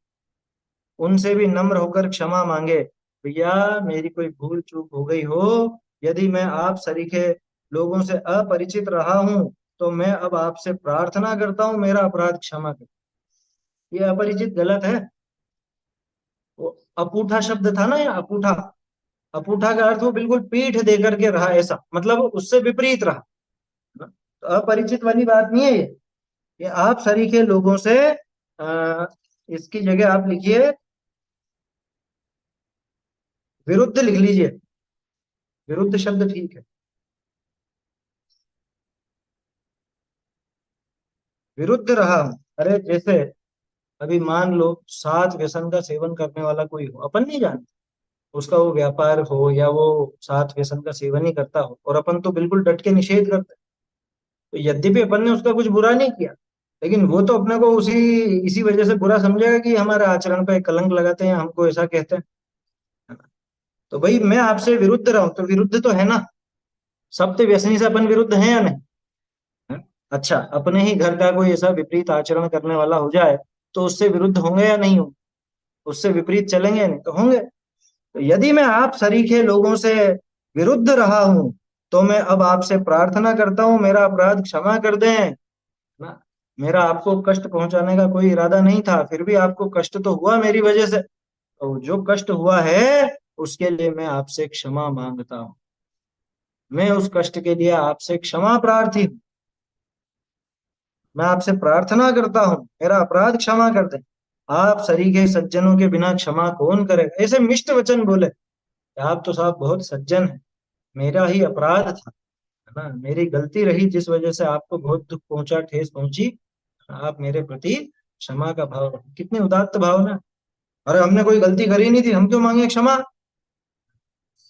उनसे भी नम्र होकर क्षमा मांगे, भैया मेरी कोई भूल चूक हो गई हो, यदि मैं आप सरीखे लोगों से अपरिचित रहा हूं, तो मैं अब आपसे प्रार्थना करता हूं मेरा अपराध क्षमा कर। ये अपरिचित गलत है। वो अपूठा शब्द था ना, ये अपूठा, अपूठा का अर्थ वो बिल्कुल पीठ दे करके रहा, ऐसा मतलब उससे विपरीत रहा ना? तो अपरिचित वाली बात नहीं है ये आप सरीखे लोगों से, इसकी जगह आप लिखिए विरुद्ध, लिख लीजिए, विरुद्ध शब्द ठीक है। विरुद्ध रहा हूं, अरे जैसे अभी मान लो सात व्यसन का सेवन करने वाला कोई हो, अपन नहीं जानते उसका वो व्यापार हो या वो सात व्यसन का सेवन ही करता हो, और अपन तो बिल्कुल डट के निषेध करते हैं। तो यद्यपि अपन ने उसका कुछ बुरा नहीं किया, लेकिन वो तो अपने को उसी इसी वजह से बुरा समझेगा कि हमारे आचरण पे कलंक लगाते हैं, हमको ऐसा कहते हैं, है ना? तो भाई मैं आपसे विरुद्ध रहा हूं, तो विरुद्ध तो है ना, सप्त व्यसनी से अपन विरुद्ध हैं या नहीं? है? अच्छा, अपने ही घर का कोई ऐसा विपरीत आचरण करने वाला हो जाए, तो उससे विरुद्ध होंगे या नहीं होंगे? उससे विपरीत चलेंगे या नहीं? तो होंगे। तो यदि मैं आप सरीखे लोगों से विरुद्ध रहा हूं, तो मैं अब आपसे प्रार्थना करता हूं मेरा अपराध क्षमा कर दें ना। मेरा आपको कष्ट पहुंचाने का कोई इरादा नहीं था, फिर भी आपको कष्ट तो हुआ मेरी वजह से, तो जो कष्ट हुआ है उसके लिए मैं आपसे क्षमा मांगता हूं। मैं उस कष्ट के लिए आपसे क्षमा प्रार्थी हूं। मैं आपसे प्रार्थना करता हूं मेरा अपराध क्षमा कर दें। आप सरीखे सज्जनों के बिना क्षमा कौन करेगा? ऐसे मिष्ट वचन बोले, आप तो साहब बहुत सज्जन है, मेरा ही अपराध था, है ना, मेरी गलती रही जिस वजह से आपको बहुत दुख पहुंचा, ठेस पहुंची, आप मेरे प्रति क्षमा का भाव रखें। कितनी उदात्त भावना। अरे हमने कोई गलती करी नहीं थी, हम क्यों मांगे क्षमा?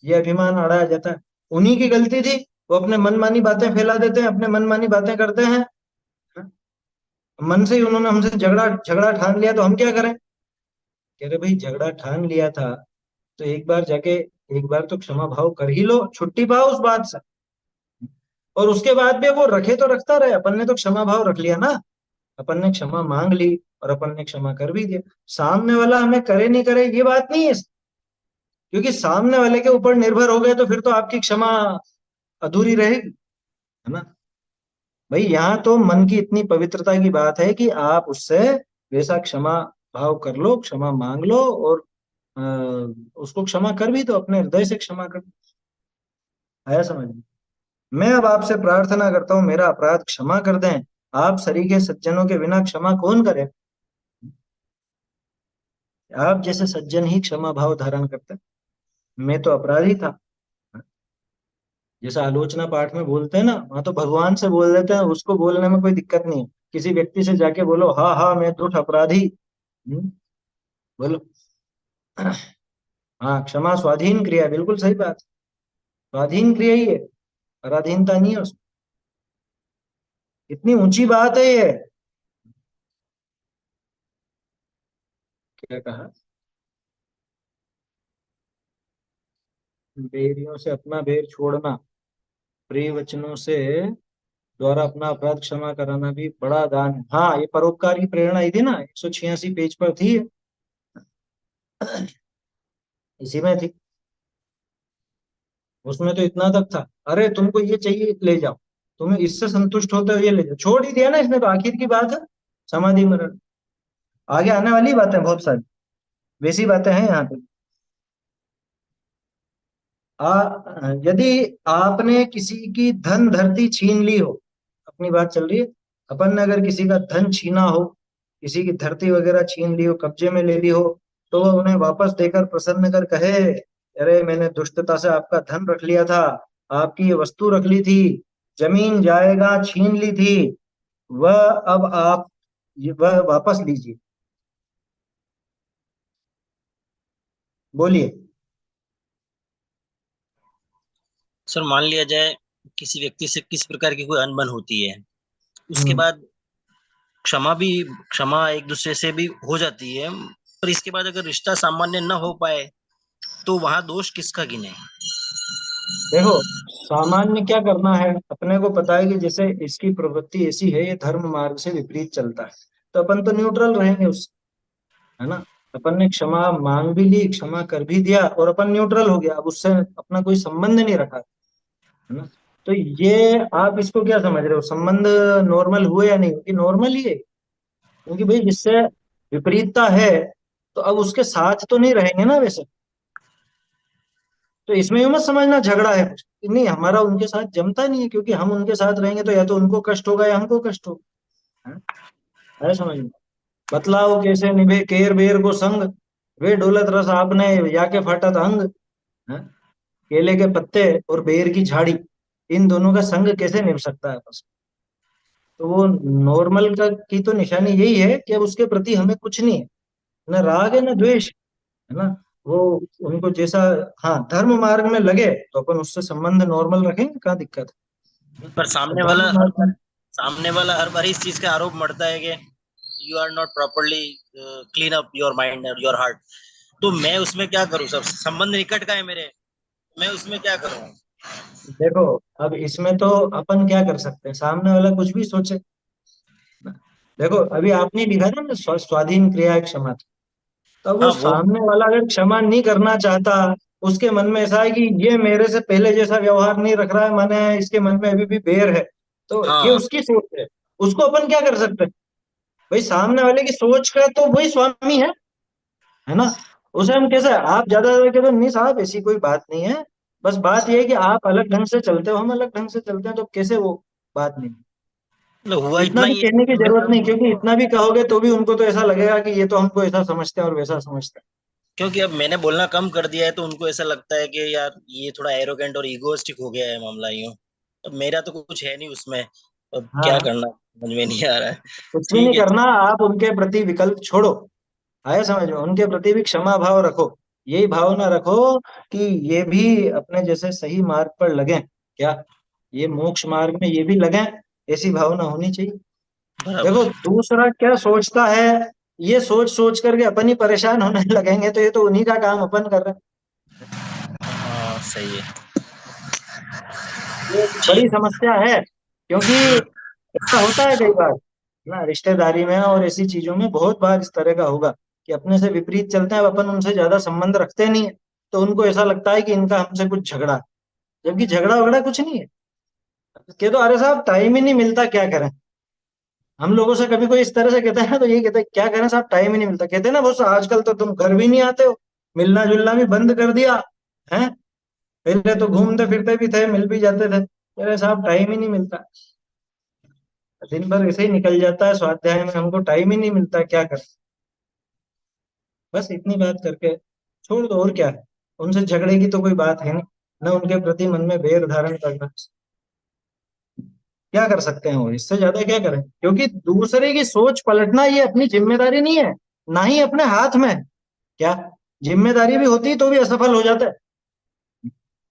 ये अभिमान अड़ाया जाता है। उन्हीं की गलती थी, वो अपने मनमानी बातें फैला देते हैं, अपने मनमानी बातें करते हैं। मन से ही उन्होंने हमसे झगड़ा झगड़ा ठान लिया, तो हम क्या करें? कह रहे भाई झगड़ा ठान लिया था तो एक बार जाके, एक बार तो क्षमा भाव कर ही लो, छुट्टी पाओ उस बात से। और उसके बाद भी वो रखे तो रखता रहे, अपन ने तो क्षमा भाव रख लिया ना, अपन ने क्षमा मांग ली और अपन ने क्षमा कर भी दिया। सामने वाला हमें करे नहीं करे ये बात नहीं है, क्योंकि सामने वाले के ऊपर निर्भर हो गए तो फिर तो आपकी क्षमा अधूरी रहेगी, है ना? भाई यहाँ तो मन की इतनी पवित्रता की बात है कि आप उससे वैसा क्षमा भाव कर लो, क्षमा मांग लो, और उसको क्षमा कर भी दो, अपने हृदय से क्षमा कर दो। आया समझ में? मैं अब आपसे प्रार्थना करता हूँ मेरा अपराध क्षमा कर दें। आप सरीखे सज्जनों के बिना क्षमा कौन करे? आप जैसे सज्जन ही क्षमा भाव धारण करते हैं। मैं तो अपराधी था, जैसा आलोचना पाठ में बोलते हैं ना, वहां तो भगवान से बोल देते हैं, उसको बोलने में कोई दिक्कत नहीं है। किसी व्यक्ति से जाके बोलो हाँ हाँ मैं दुष्ट अपराधी, बोलो। हाँ, क्षमा स्वाधीन क्रिया है, बिल्कुल सही बात। स्वाधीन क्रिया ही है, पराधीनता नहीं है उसमें। इतनी ऊंची बात है ये। क्या कहा? बैरियों से अपना बैर छोड़ना, प्रिय वचनों से द्वारा अपना अपराध क्षमा कराना भी बड़ा दान है। हाँ, ये परोपकार की प्रेरणा ही थी ना, 186 पेज पर थी, इसी में थी। उसमें तो इतना तक था, अरे तुमको ये चाहिए ले जाओ, तुम्हें इससे संतुष्ट होते हो ये ले जाओ, छोड़ ही दिया ना इसने तो। आखिर की बात है समाधि मरण। आगे आने वाली बातें बहुत सारी वैसी बातें हैं यहाँ पे। यदि आपने किसी की धन धरती छीन ली हो, अपनी बात चल रही है, अपन ने अगर किसी का धन छीना हो, किसी की धरती वगैरह छीन ली हो, कब्जे में ले ली हो, तो वह उन्हें वापस देकर प्रसन्न कर कहे, अरे मैंने दुष्टता से आपका धन रख लिया था, आपकी ये वस्तु रख ली थी, जमीन जायगा छीन ली थी, वह अब आप वह वापस लीजिए। बोलिए। सर मान लिया जाए किसी व्यक्ति से किस प्रकार की कोई अनबन होती है, उसके हम्म। बाद क्षमा एक दूसरे से भी हो जाती है, पर इसके बाद अगर रिश्ता सामान्य न हो पाए तो वहां दोष किसका गिने? देखो, सामान्य क्या करना है, अपने को पता है कि जैसे इसकी प्रवृत्ति ऐसी है, ये धर्म मार्ग से विपरीत चलता है, तो अपन तो न्यूट्रल रहेंगे उससे, है ना। अपन ने क्षमा मांग भी ली, क्षमा कर भी दिया, और अपन न्यूट्रल हो गया, अब उससे अपना कोई संबंध नहीं रखा, है ना। तो ये आप इसको क्या समझ रहे हो, संबंध नॉर्मल हुए या नहीं? क्योंकि नॉर्मल ही है, क्योंकि भाई जिससे विपरीतता है तो अब उसके साथ तो नहीं रहेंगे ना वैसे। तो इसमें यूं मत समझना झगड़ा है कुछ नहीं, हमारा उनके साथ जमता नहीं है, क्योंकि हम उनके साथ रहेंगे तो या तो उनको कष्ट होगा या हमको कष्ट होगा, है समझ में। बतलाओ कैसे निभे केर बेर को संग, वे डोलत रस आपने या के फटत अंग, है? केले के पत्ते और बेर की झाड़ी, इन दोनों का संग कैसे निभ सकता है बस। तो वो नॉर्मल का की तो निशानी यही है कि अब उसके प्रति हमें कुछ नहीं है, न राग है न द्वेष, है ना। वो उनको जैसा, हाँ धर्म मार्ग में लगे तो अपन उससे संबंध नॉर्मल रखेंगे, कहाँ दिक्कत है। पर और धर्म मार्ग में सामने वाला हर बार इस चीज का आरोप मढ़ता है कि you are not properly clean up your mind और योर हार्ट, तो मैं उसमें क्या करूं? सब संबंध निकट का है मेरे, मैं उसमें क्या करूं? देखो, अब इसमें तो अपन क्या कर सकते हैं, सामने वाला कुछ भी सोचे ना। देखो अभी आपने लिखा था ना, स्वाधीन क्रिया है क्षमा की। तो वो हाँ वो। सामने वाला अगर क्षमा नहीं करना चाहता, उसके मन में ऐसा है कि ये मेरे से पहले जैसा व्यवहार नहीं रख रहा है, माने इसके मन में अभी भी बैर है, तो ये हाँ उसकी सोच है। उसको अपन क्या कर सकते हैं? भाई सामने वाले की सोच का तो वही स्वामी है ना। उसे हम कैसे, आप ज्यादा ज्यादा कहते नहीं साहब ऐसी कोई बात नहीं है, बस बात यह है कि आप अलग ढंग से चलते हो, हम अलग ढंग से चलते हैं, तो कैसे वो बात नहीं। मतलब हुआ इतना इतना भी ही कहने की है। जरूरत नहीं, क्योंकि इतना भी कहोगे तो भी उनको तो ऐसा लगेगा कि ये तो हमको ऐसा समझते हैं और वैसा समझते क्योंकि अब मैंने बोलना कम कर दिया है तो उनको ऐसा लगता है कि यार ये थोड़ा एरोगेंट और इगोइस्टिक हो गया है मामला यूं। अब मेरा तो कुछ है नहीं उसमें, अब हैं। क्या हाँ, करना समझ में नहीं आ रहा है। कुछ भी नहीं ठीक है। करना, आप उनके प्रति विकल्प छोड़ो, आया समझ में, उनके प्रति भी क्षमा भाव रखो, यही भावना रखो कि ये भी अपने जैसे सही मार्ग पर लगे, क्या ये मोक्ष मार्ग में ये भी लगे, ऐसी भावना होनी चाहिए। देखो बराबर। दूसरा क्या सोचता है, ये सोच सोच करके अपन ही परेशान होने लगेंगे, तो ये तो उन्हीं का काम अपन कर रहे हैं। हाँ सही है। ये बड़ी ठीक। समस्या है, क्योंकि ऐसा होता है कई बार ना, रिश्तेदारी में और ऐसी चीजों में बहुत बार इस तरह का होगा कि अपने से विपरीत चलते हैं, अब अपन उनसे ज्यादा संबंध रखते नहीं है, तो उनको ऐसा लगता है कि इनका हमसे कुछ झगड़ा है, जबकि झगड़ा वगड़ा कुछ नहीं है। कह दो अरे साहब टाइम ही नहीं मिलता, क्या करें। हम लोगों से कभी कोई इस तरह से कहता है ना, तो यही कहते हैं क्या करें साहब टाइम ही नहीं मिलता, कहते हैं ना बहुत, आजकल तो तुम घर भी नहीं आते हो, मिलना जुलना भी बंद कर दिया है, पहले तो घूमते फिरते भी थे, मिल भी जाते थे, अरे साहब टाइम ही नहीं मिलता, दिन भर ऐसे ही निकल जाता है स्वाध्याय में, हमको टाइम ही नहीं मिलता, क्या करें। बस इतनी बात करके छोड़ दो, और क्या है। उनसे झगड़े की तो कोई बात है नहीं, न उनके प्रति मन में बैर धारण करना, क्या कर सकते हैं वो, इससे ज्यादा क्या करें, क्योंकि दूसरे की सोच पलटना ये अपनी जिम्मेदारी नहीं है, ना ही अपने हाथ में है। क्या जिम्मेदारी भी होती तो भी असफल हो जाता है।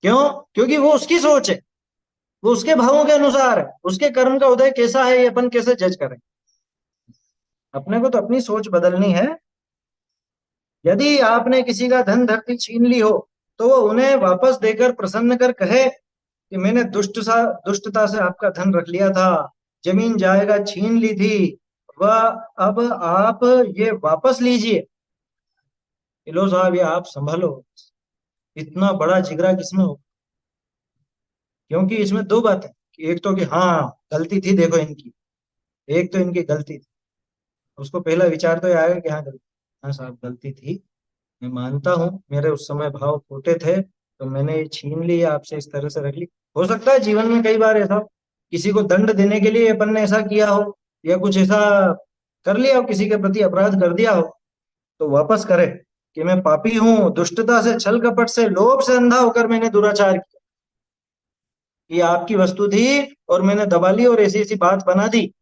क्यों? क्योंकि वो उसकी सोच है, वो उसके भावों के अनुसार है, उसके कर्म का उदय कैसा है ये अपन कैसे जज करें? अपने को तो अपनी सोच बदलनी है। यदि आपने किसी का धन धरती छीन ली हो, तो वो उन्हें वापस देकर प्रसन्न कर कहे कि मैंने दुष्टता से आपका धन रख लिया था, जमीन जायदाद छीन ली थी, वह अब आप ये वापस लीजिए, कि लो साहब ये आप संभालो। इतना बड़ा जिगरा किसमें हो? क्योंकि इसमें दो बातें, कि एक तो कि हाँ गलती थी देखो इनकी, एक तो इनकी गलती थी। उसको पहला विचार तो ये आएगा कि हाँ गलती, हाँ साहब गलती थी, मैं मानता हूँ मेरे उस समय भाव खोटे थे, तो मैंने ये छीन ली आपसे, इस तरह से रख ली। हो सकता है जीवन में कई बार ऐसा किसी को दंड देने के लिए अपन ने ऐसा किया हो, या कुछ ऐसा कर लिया हो, किसी के प्रति अपराध कर दिया हो, तो वापस करे कि मैं पापी हूँ, दुष्टता से, छल कपट से, लोभ से अंधा होकर मैंने दुराचार किया, ये आपकी वस्तु थी और मैंने दबा ली और ऐसी ऐसी बात बना दी।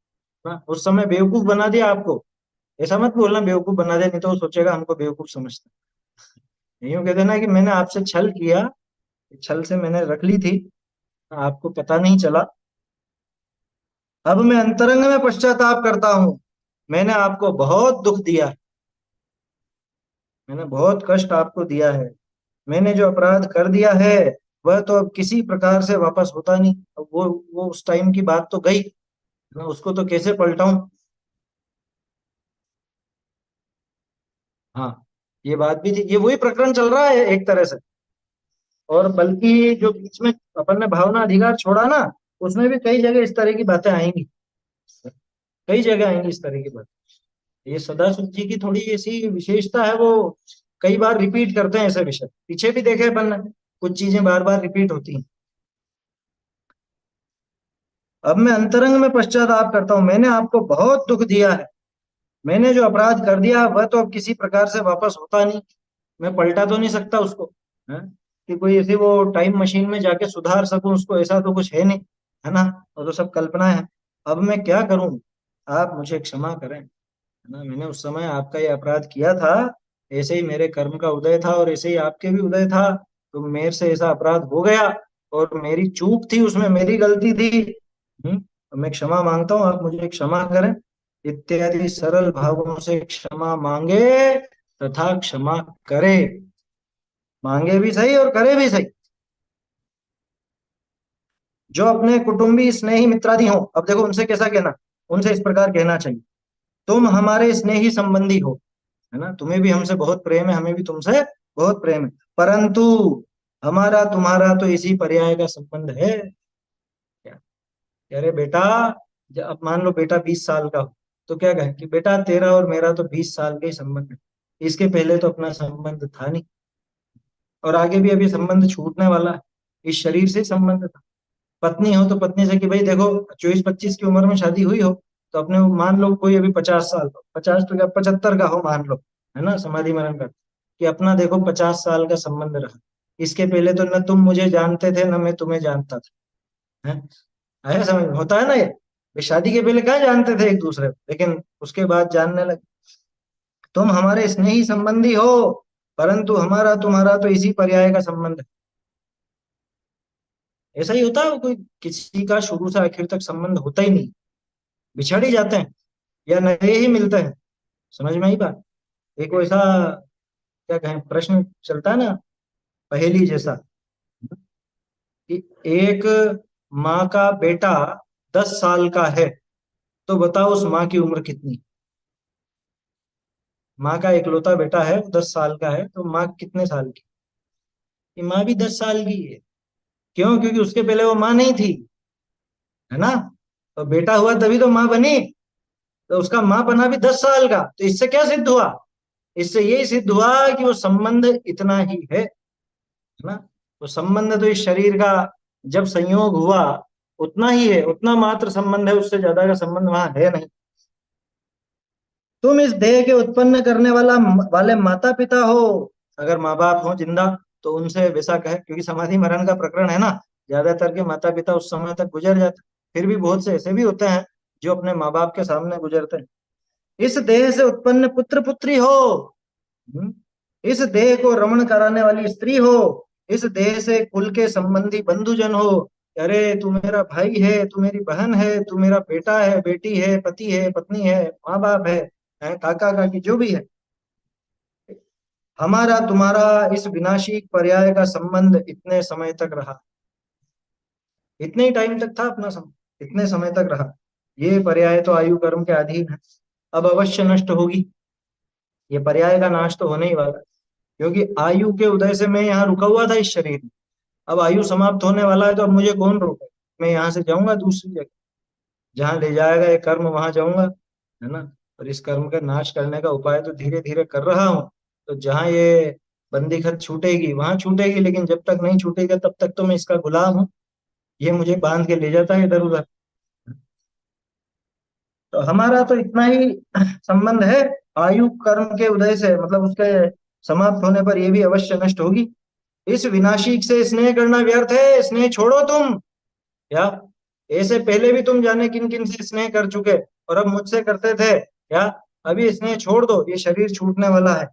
हाँ, उस समय बेवकूफ बना दिया आपको। ऐसा मत बोलना बेवकूफ बना दिया, नहीं तो वो सोचेगा हमको बेवकूफ समझता है। यूं कह देना कि मैंने आपसे छल किया, छल से मैंने रख ली थी, आपको पता नहीं चला। अब मैं अंतरंग में पश्चाताप करता हूँ, मैंने आपको बहुत दुख दिया है, मैंने बहुत कष्ट आपको दिया है, मैंने जो अपराध कर दिया है वह तो अब किसी प्रकार से वापस होता नहीं। अब वो उस टाइम की बात तो गई, मैं उसको तो कैसे पलटाऊं? हाँ, ये बात भी थी, ये वही प्रकरण चल रहा है एक तरह से। और बल्कि जो बीच में अपन ने भावना अधिकार छोड़ा ना, उसमें भी कई जगह इस तरह की बातें आएंगी, कई जगह आएंगी इस तरह की बातें। ये सदाशिव जी की थोड़ी ऐसी विशेषता है, वो कई बार रिपीट करते हैं ऐसे विषय, पीछे भी देखे अपन ने, कुछ चीजें बार बार रिपीट होती हैं। अब मैं अंतरंग में पश्चाताप करता हूँ, मैंने आपको बहुत दुख दिया है, मैंने जो अपराध कर दिया वह तो अब किसी प्रकार से वापस होता नहीं, मैं पलटा तो नहीं सकता उसको, है कि कोई ऐसी वो टाइम मशीन में जाके सुधार सकूं उसको, ऐसा तो कुछ है नहीं, है ना? वो तो सब कल्पना है। अब मैं क्या करूं? आप मुझे क्षमा करें, है ना? मैंने उस समय आपका ये अपराध किया था, ऐसे ही मेरे कर्म का उदय था और ऐसे ही आपके भी उदय था, तो मेरे से ऐसा अपराध हो गया और मेरी चूक थी, उसमें मेरी गलती थी। तो मैं क्षमा मांगता हूँ, आप मुझे क्षमा करें, इत्यादि सरल भावों से क्षमा मांगे तथा क्षमा करे, मांगे भी सही और करे भी सही। जो अपने कुटुंबी स्नेही मित्रादि हो, अब देखो उनसे कैसा कहना, उनसे इस प्रकार कहना चाहिए, तुम हमारे स्नेही संबंधी हो, है ना, तुम्हें भी हमसे बहुत प्रेम है, हमें भी तुमसे बहुत प्रेम है, परंतु हमारा तुम्हारा तो इसी पर्याय का संबंध है। क्या कह रहे बेटा, अब मान लो बेटा 20 साल का हो, तो क्या कहे कि बेटा तेरा और मेरा तो 20 साल का ही संबंध है, इसके पहले तो अपना संबंध था नहीं, और आगे भी अभी संबंध छूटने वाला है, इस शरीर से संबंध था। पत्नी हो तो पत्नी से कि भाई देखो 24-25 की उम्र में शादी हुई हो, तो अपने मान लो कोई अभी 50 साल का, 50 तो क्या 75 का हो मान लो, है ना, समाधि मरण का, कि अपना देखो 50 साल का संबंध रहा, इसके पहले तो न तुम मुझे जानते थे न मैं तुम्हें जानता था, है? आया समझ में? होता है ना ये, वे शादी के पहले कहाँ जानते थे एक दूसरे को, लेकिन उसके बाद जानने लगे। तुम हमारे स्नेही संबंधी हो, परंतु हमारा तुम्हारा तो इसी पर्याय का संबंध है। ऐसा ही होता है, कोई किसी का शुरू से आखिर तक संबंध होता ही नहीं, बिछड़ ही जाते हैं या नए ही मिलते हैं। समझ में आई बात? एक वैसा क्या कहें प्रश्न चलता है ना, पहेली जैसा, कि एक माँ का बेटा 10 साल का है, तो बताओ उस माँ की उम्र कितनी? माँ का इकलौता बेटा है, वो 10 साल का है, तो माँ कितने साल की? कि माँ भी 10 साल की है। क्यों? क्योंकि उसके पहले वो माँ नहीं थी, है ना? तो बेटा हुआ तभी तो माँ बनी, तो उसका माँ बना भी 10 साल का, तो इससे क्या सिद्ध हुआ? इससे यही सिद्ध हुआ कि वो संबंध इतना ही है ना? तो संबंध तो इस शरीर का जब संयोग हुआ उतना ही है, उतना मात्र संबंध है, उससे ज्यादा का संबंध वहां है नहीं। तुम इस देह के उत्पन्न करने वाले माता पिता हो, अगर माँ बाप हो जिंदा तो उनसे वैसा कहे, क्योंकि समाधि मरण का प्रकरण है ना, ज्यादातर के माता पिता उस समय तक गुजर जाते, फिर भी बहुत से ऐसे भी होते हैं जो अपने माँ बाप के सामने गुजरते हैं। इस देह से उत्पन्न पुत्र पुत्री हो, हम्म, इस देह को रमण कराने वाली स्त्री हो, इस देह से कुल के संबंधी बंधुजन हो, अरे तू मेरा भाई है, तू मेरी बहन है, तू मेरा बेटा है, बेटी है, पति है, पत्नी है, माँ बाप है, काका काकी जो भी है, हमारा तुम्हारा इस विनाशी पर्याय का संबंध इतने समय तक रहा, इतने ही टाइम तक था अपना समय, इतने समय तक रहा। ये पर्याय तो आयु कर्म के अधीन है, अब अवश्य नष्ट होगी। ये पर्याय का नाश तो होने ही वाला है, क्योंकि आयु के उदय से मैं यहाँ रुका हुआ था इस शरीर में। अब आयु समाप्त होने वाला है, तो अब मुझे कौन रोके? मैं यहाँ से जाऊंगा दूसरी जगह, जहाँ ले जाएगा ये कर्म वहां जाऊंगा, है ना। और इस कर्म का नाश करने का उपाय तो धीरे धीरे कर रहा हूँ। तो जहाँ ये बंदी खत छूटेगी वहां छूटेगी, लेकिन जब तक नहीं छूटेगा तब तक तो मैं इसका गुलाम हूँ। ये मुझे बांध के ले जाता है इधर उधर। तो हमारा तो इतना ही संबंध है। आयु कर्म के उदय से मतलब उसके समाप्त होने पर ये भी अवश्य नष्ट होगी। इस विनाशी से स्नेह करना व्यर्थ है, स्नेह छोड़ो तुम। या ऐसे पहले भी तुम जाने किन किन से स्नेह कर चुके, और अब मुझसे करते थे। या अभी स्नेह छोड़ दो, ये शरीर छूटने वाला है।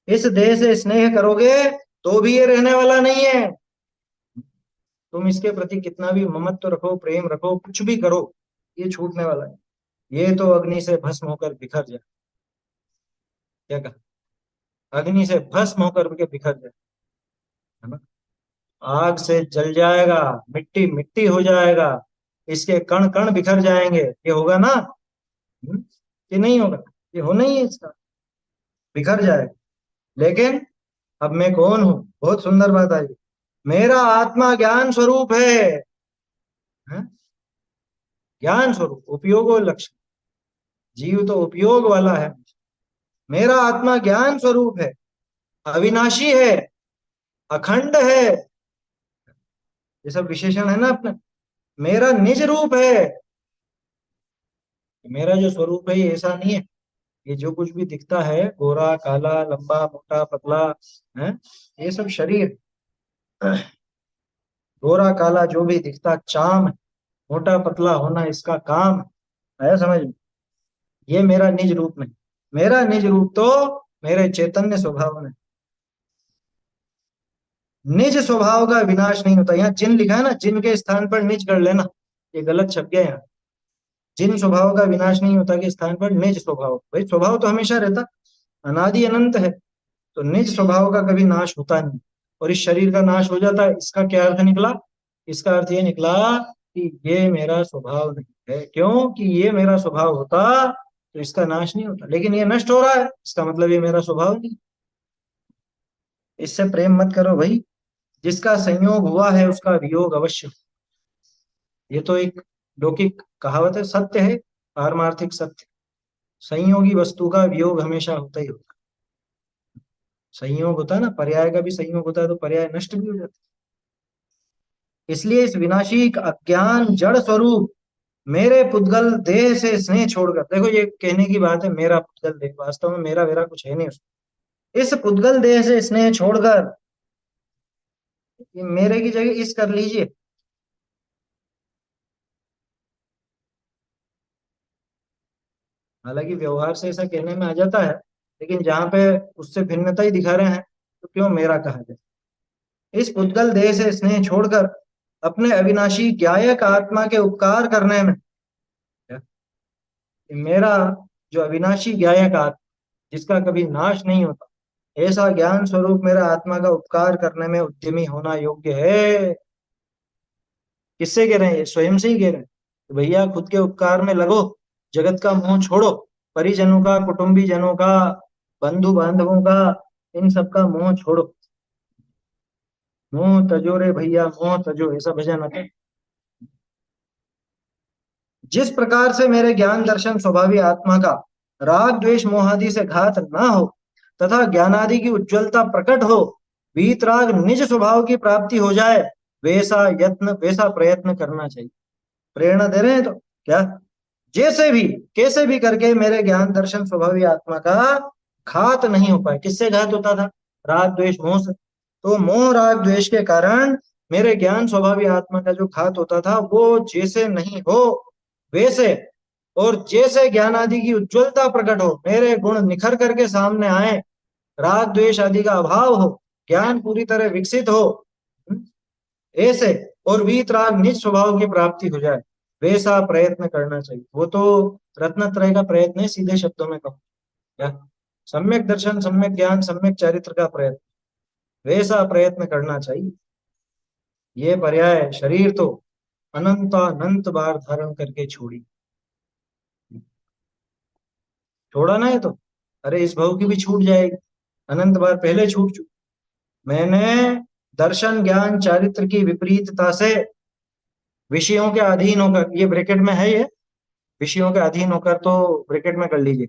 इस देह से स्नेह करोगे तो भी ये रहने वाला नहीं है। तुम इसके प्रति कितना भी ममत्व रखो, प्रेम रखो, कुछ भी करो, ये छूटने वाला है। ये तो अग्नि से भस्म होकर बिखर जाए। क्या कहा? अग्नि से भस्म होकर के बिखर जाए, है ना। आग से जल जाएगा, मिट्टी मिट्टी हो जाएगा, इसके कण कण बिखर जाएंगे। ये होगा ना? ये नहीं होगा, ये होना ही है इसका, बिखर जाएगा। लेकिन अब मैं कौन हूं? बहुत सुंदर बात आई। मेरा आत्मा ज्ञान स्वरूप है? ज्ञान स्वरूप, उपयोग और लक्ष्य। जीव तो उपयोग वाला है। मेरा आत्मा ज्ञान स्वरूप है, अविनाशी है, अखंड है। ये सब विशेषण है ना अपने। मेरा निज रूप है। मेरा जो स्वरूप है ये ऐसा नहीं है। ये जो कुछ भी दिखता है, गोरा काला लंबा मोटा पतला, है, ये सब शरीर। गोरा काला जो भी दिखता चाम है, मोटा पतला होना इसका काम है। आया समझ में? ये मेरा निज रूप नहीं। मेरा निज रूप तो मेरे चैतन्य स्वभाव में। निज स्वभाव का विनाश नहीं होता। यहाँ जिन लिखा है ना, जिन के स्थान पर निज कर लेना, ये गलत छप गया यहाँ। जिन स्वभाव का विनाश नहीं होता के स्थान पर निज स्वभाव। भाई स्वभाव तो हमेशा रहता, अनादि अनंत है। तो निज स्वभाव का कभी नाश होता नहीं, और इस शरीर का नाश हो जाता है। इसका क्या अर्थ निकला? इसका अर्थ ये निकला कि ये मेरा स्वभाव नहीं है। क्यों? कि ये मेरा स्वभाव होता तो इसका नाश नहीं होता, लेकिन ये नष्ट हो रहा है, इसका मतलब ये मेरा स्वभाव नहीं। इससे प्रेम मत करो भाई। जिसका संयोग हुआ है उसका वियोग अवश्य। ये तो एक लौकिक कहावत है, सत्य है, पारमार्थिक सत्य। संयोगी वस्तु का वियोग हमेशा होता ही होता है। संयोग होता है ना, पर्याय का भी संयोग होता है, तो पर्याय नष्ट भी हो जाता है। इसलिए इस विनाशी अज्ञान जड़ स्वरूप मेरे पुद्गल देह से स्नेह छोड़कर, देखो ये कहने की बात है, मेरा पुद्गल देह, वास्तव में मेरा वेरा कुछ है नहीं उसमें। इस पुद्गल देह से स्नेह छोड़कर, ये मेरे की जगह इस कर लीजिए। हालांकि व्यवहार से ऐसा कहने में आ जाता है, लेकिन जहां पे उससे भिन्नता ही दिखा रहे हैं, तो क्यों मेरा कहा जाए। इस पुद्गल देह से स्नेह छोड़कर अपने अविनाशी ज्ञायक आत्मा के उपकार करने में, मेरा जो अविनाशी ज्ञायक आत्मा जिसका कभी नाश नहीं होता, ऐसा ज्ञान स्वरूप मेरा आत्मा का उपकार करने में उद्यमी होना योग्य है। किससे कह रहे हैं? ये स्वयं से ही कह रहे हैं। तो भैया खुद के उपकार में लगो, जगत का मोह छोड़ो, परिजनों का, कुटुंबी जनों का, बंधु बांधवों का, इन सब का मोह छोड़ो। मोह तजो रे भैया, मोह तजो, ऐसा भजन आता है। जिस प्रकार से मेरे ज्ञान दर्शन स्वभावी आत्मा का राग द्वेष मोहादि से घात ना हो तथा ज्ञानादि की उज्ज्वलता प्रकट हो, वीतराग निज स्वभाव की प्राप्ति हो जाए, वैसा यत्न, वैसा प्रयत्न करना चाहिए। प्रेरणा दे रहे हैं तो क्या, जैसे भी कैसे भी करके मेरे ज्ञान दर्शन स्वभावी आत्मा का घात नहीं हो पाए। किससे घात होता था? राग द्वेष मोह से। तो मोह राग द्वेष के कारण मेरे ज्ञान स्वभावी आत्मा का जो घात होता था वो जैसे नहीं हो वैसे, और जैसे ज्ञान आदि की उज्ज्वलता प्रकट हो, मेरे गुण निखर करके सामने आए, राग द्वेष आदि का अभाव हो, ज्ञान पूरी तरह विकसित हो, ऐसे, और वीतराग निज स्वभाव की प्राप्ति हो जाए, वैसा प्रयत्न करना चाहिए। वो तो रत्नत्रय का प्रयत्न है, सीधे शब्दों में कहूँ क्या, सम्यक दर्शन, सम्यक ज्ञान, सम्यक चरित्र का प्रयत्न, वैसा प्रयत्न करना चाहिए। ये पर्याय शरीर तो अनंत बार धारण करके छोड़ी, छोड़ा ना है तो अरे इस भव की भी छूट जाएगी, अनंत बार पहले छूट चुकी। मैंने दर्शन ज्ञान चारित्र की विपरीतता से विषयों के अधीन होकर, ये ब्रैकेट में है, ये विषयों के अधीन होकर तो ब्रैकेट में कर लीजिए।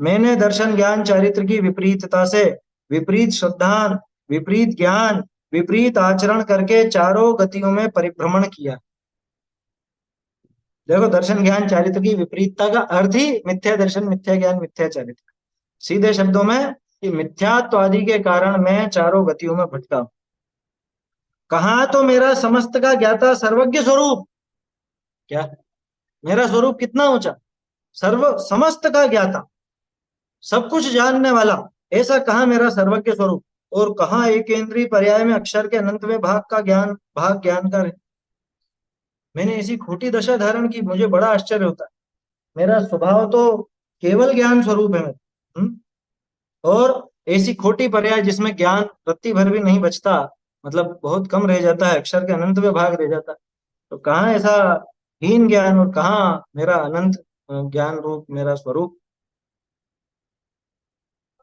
मैंने दर्शन ज्ञान चारित्र की विपरीतता से विपरीत श्रद्धान, विपरीत ज्ञान, विपरीत आचरण करके चारों गतियों में परिभ्रमण किया। देखो, दर्शन ज्ञान चारित्र की विपरीतता का अर्थ ही मिथ्या दर्शन, मिथ्या ज्ञान, मिथ्या चारित्र। सीधे शब्दों में कि मिथ्यात्व आदि के कारण मैं चारों गतियों में भटका। कहा तो मेरा समस्त का ज्ञाता सर्वज्ञ स्वरूप, क्या मेरा स्वरूप कितना ऊंचा, सर्व समस्त का ज्ञाता, सब कुछ जानने वाला, ऐसा कहा मेरा सर्वज्ञ स्वरूप। और कहा एक केंद्रीय पर्याय में अक्षर के अनंतवें भाग का ज्ञान, भाग ज्ञान का है। मैंने ऐसी खोटी दशा धारण की, मुझे बड़ा आश्चर्य होता है। मेरा स्वभाव तो केवल ज्ञान स्वरूप है मेरा, और ऐसी खोटी पर्याय जिसमें ज्ञान रत्ती भर भी नहीं बचता, मतलब बहुत कम रह जाता है, अक्षर के अनंतवें भाग रह जाता है। तो कहाँ ऐसा हीन ज्ञान, और कहाँ मेरा अनंत ज्ञान रूप मेरा स्वरूप।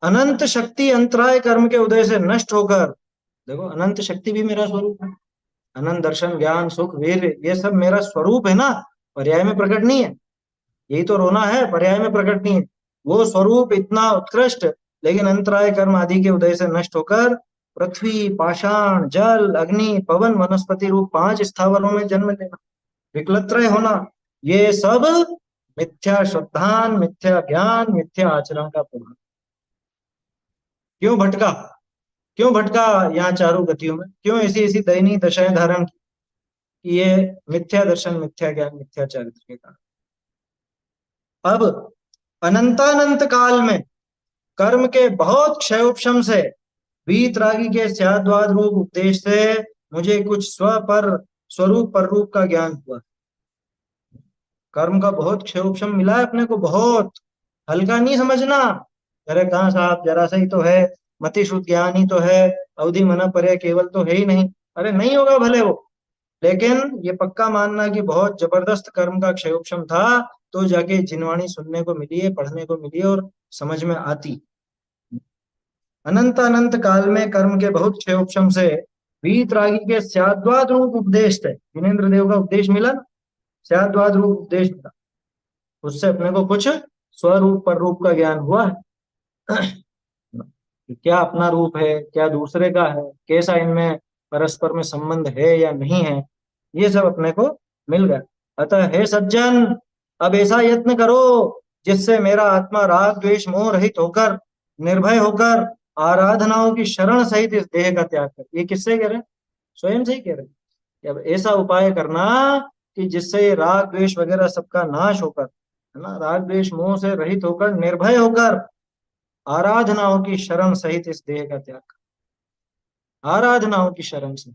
अनंत शक्ति अंतराय कर्म के उदय से नष्ट होकर, देखो अनंत शक्ति भी मेरा स्वरूप है, अनंत दर्शन ज्ञान सुख वीर, ये सब मेरा स्वरूप है ना, पर्याय में प्रकट नहीं है। यही तो रोना है, पर्याय में प्रकट नहीं है। वो स्वरूप इतना उत्कृष्ट, लेकिन अंतराय कर्म आदि के उदय से नष्ट होकर पृथ्वी, पाषाण, जल, अग्नि, पवन, वनस्पति रूप 5 स्थावरों में जन्म लेना, विकलत्रय होना, ये सब मिथ्या श्रद्धान, मिथ्या ज्ञान, मिथ्या आचरण का प्रभाव। क्यों भटका, क्यों भटका यहाँ चारों गतियों में, क्यों ऐसी ऐसी दयनीय दशाएं धारण की, ये मिथ्या दर्शन, मिथ्या ज्ञान, मिथ्या चरित्र के कारण। अब अनंतानंत काल में कर्म के बहुत क्षयोपशम से, वीतरागी के स्याद्वाद रूप उपदेश से मुझे कुछ स्व पर स्वरूप पर रूप का ज्ञान हुआ। कर्म का बहुत क्षयोपशम मिला है अपने को, बहुत हल्का नहीं समझना। अरे कहाँ साहब, जरा सा ही तो है, मति शुद्ध ज्ञान ही तो है, अवधि मना परे केवल तो है ही नहीं। अरे नहीं होगा भले वो, लेकिन ये पक्का मानना कि बहुत जबरदस्त कर्म का क्षयोपशम था, तो जाके जिनवाणी सुनने को मिली है, पढ़ने को मिली है और समझ में आती। अनंत अनंत काल में कर्म के बहुत क्षयोपशम से वीतरागी के स्याद्वाद रूप उपदेश थे, जिनेन्द्र देव का उपदेश मिला ना, स्याद्वाद रूप उपदेश मिला, उससे अपने को कुछ स्वरूप पर रूप का ज्ञान हुआ है। क्या अपना रूप है, क्या दूसरे का है, कैसा इनमें परस्पर में संबंध है या नहीं है, ये सब अपने को मिल गया। अतः हे सज्जन, अब ऐसा यत्न करो जिससे मेरा आत्मा राग द्वेष मोह रहित होकर, निर्भय होकर आराधनाओं की शरण सहित इस देह का त्याग कर। ये किससे कह रहे हैं, स्वयं से ही कह रहे हैं कि अब ऐसा उपाय करना कि जिससे राग द्वेष वगैरह सबका नाश होकर, है ना, राग द्वेष मोह से रहित होकर, निर्भय होकर आराधनाओं की शरण सहित इस देह का त्याग, आराधनाओं की शरण से।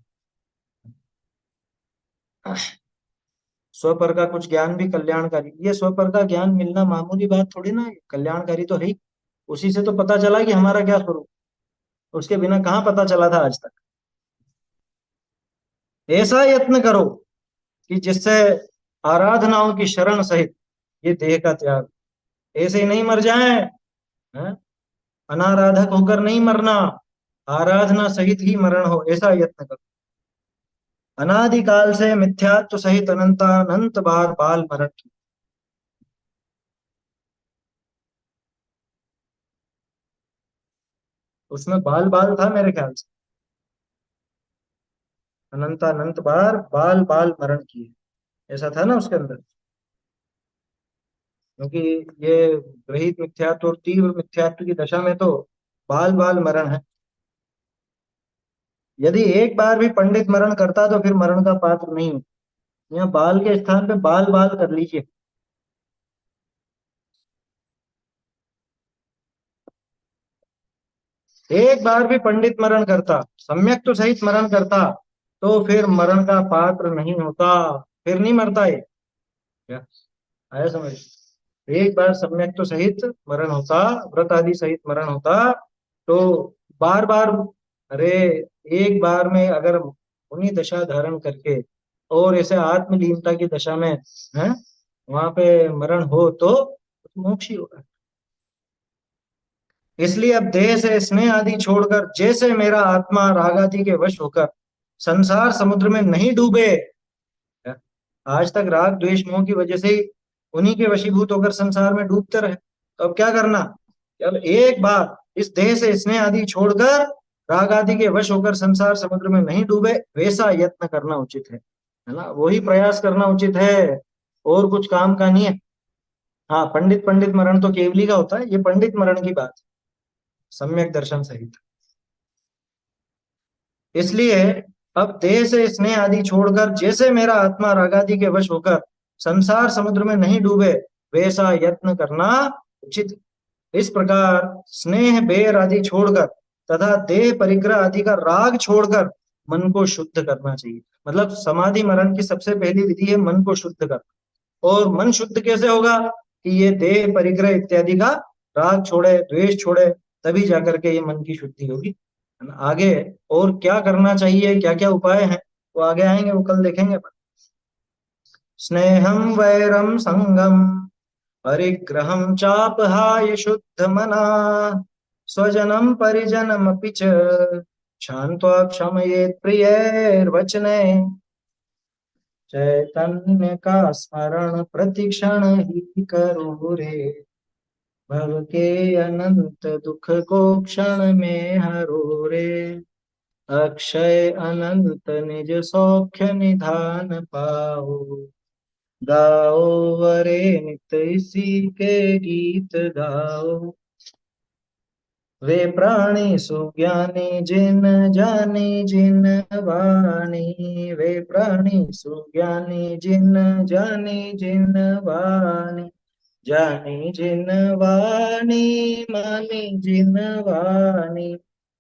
स्वपर का कुछ ज्ञान भी कल्याणकारी, ये स्वपर का ज्ञान मिलना मामूली बात थोड़ी ना है, कल्याणकारी तो है ही। उसी से तो पता चला कि हमारा क्या स्वरूप, उसके बिना कहाँ पता चला था आज तक। ऐसा यत्न करो कि जिससे आराधनाओं की शरण सहित ये देह का त्याग, ऐसे ही नहीं मर जाए, हैं? अनाराधक होकर नहीं मरना, आराधना सहित ही मरण हो, ऐसा यत्न करो। अनादिकाल से मिथ्यात्व सहित अनंतानंत बार बाल मरण की। उसमें बाल बाल था मेरे ख्याल से, अनंतानंत बार बाल बाल मरण किए, ऐसा था ना उसके अंदर। क्योंकि ये रहित मिथ्यात्व और तीव्र मिथ्यात्व की दशा में तो बाल बाल मरण है। यदि एक बार भी पंडित मरण करता तो फिर मरण का पात्र नहीं होता। यहाँ बाल के स्थान पे बाल बाल कर लीजिए। एक बार भी पंडित मरण करता, सम्यक तो सहित मरण करता, तो फिर मरण का पात्र नहीं होता, फिर नहीं मरता ये। क्या आया समझ? एक बार सम्यक तो सहित मरण होता, व्रत आदि सहित मरण होता, तो बार बार, अरे एक बार में अगर उन्हीं दशा धारण करके और ऐसे आत्मलीनता की दशा में है वहां पे मरण हो तो मोक्ष ही होगा। इसलिए अब देह से स्नेह आदि छोड़कर जैसे मेरा आत्मा राग आदि के वश होकर संसार समुद्र में नहीं डूबे। आज तक राग द्वेष मोह की वजह से ही उन्हीं के वशीभूत होकर संसार में डूबते रहे, तो अब क्या करना? अब एक बार इस देह से स्नेह आदि छोड़कर राग आदि के वश होकर संसार समुद्र में नहीं डूबे, वैसा यत्न करना उचित है ना, वही प्रयास करना उचित है, और कुछ काम का नहीं है। हाँ, पंडित पंडित मरण तो केवली का होता है, ये पंडित मरण की बात, सम्यक दर्शन सहित। इसलिए अब देह से स्नेह आदि छोड़कर जैसे मेरा आत्मा रागादि के वश होकर संसार समुद्र में नहीं डूबे, वैसा यत्न करना उचित। इस प्रकार स्नेह बेर आदि छोड़कर तथा देह परिग्रह आदि का राग छोड़कर मन को शुद्ध करना चाहिए। मतलब समाधि मरण की सबसे पहली विधि है मन को शुद्ध करना। और मन शुद्ध कैसे होगा? कि ये देह परिग्रह इत्यादि का राग छोड़े, द्वेष छोड़े, तभी जाकर के ये मन की शुद्धि होगी, है ना। आगे और क्या करना चाहिए, क्या क्या उपाय हैं, वो आगे आएंगे, वो कल देखेंगे अपन। स्नेहम वैरम संगम परिग्रहम चापहाय शुद्ध मना स्वजनम परिजनमपि च क्षान्त्वा क्षमयेत् प्रियैर्वचने चैतन्य का स्मरण प्रतिक्षण ही करो रे भव के अनंत दुख को क्षण में हरो रे अक्षय अनंत निज सौख्य निधान पाओ गाओ वरे नित इसी के गीत गाओ वे प्राणी सुज्ञानी जिन जानी जिन वाणी वे प्राणी सुज्ञानी जिन जानी जिन वाणी जानी जिन वाणी मानी जिन वाणी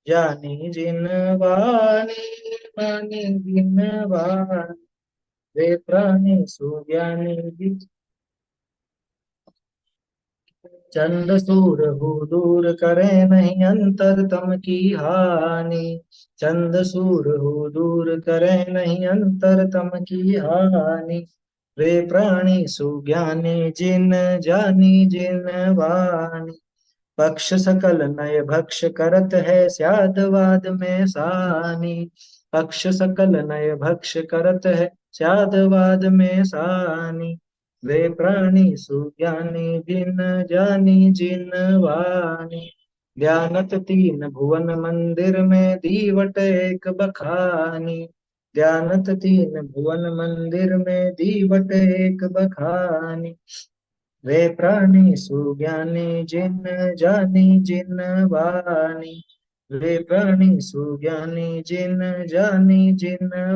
जानी जिन वाणी मानी जिन वाणी वे प्राणी सुज्ञानी जिन चंद सूर हो दूर करे नहीं अंतर तम की हानि चंद सूर हो दूर करे नहीं अंतर तम की हानि वे प्राणी सुज्ञानी जिन जानी जिन वाणी पक्ष सकल नय भक्ष करत है स्यादवाद में सानी पक्ष सकल नय भक्ष करत है स्यादवाद में सानी वे प्राणी सुज्ञानी जिन जानी जिन वाणी ध्यानत तीन भुवन मंदिर में दीवट एक बखानी ध्यानत तीन भुवन मंदिर में दीवट एक बखानी वे प्राणी सुज्ञानी जिन जानी जिन वाणी वे प्राणी सुज्ञानी जिन जानी जिन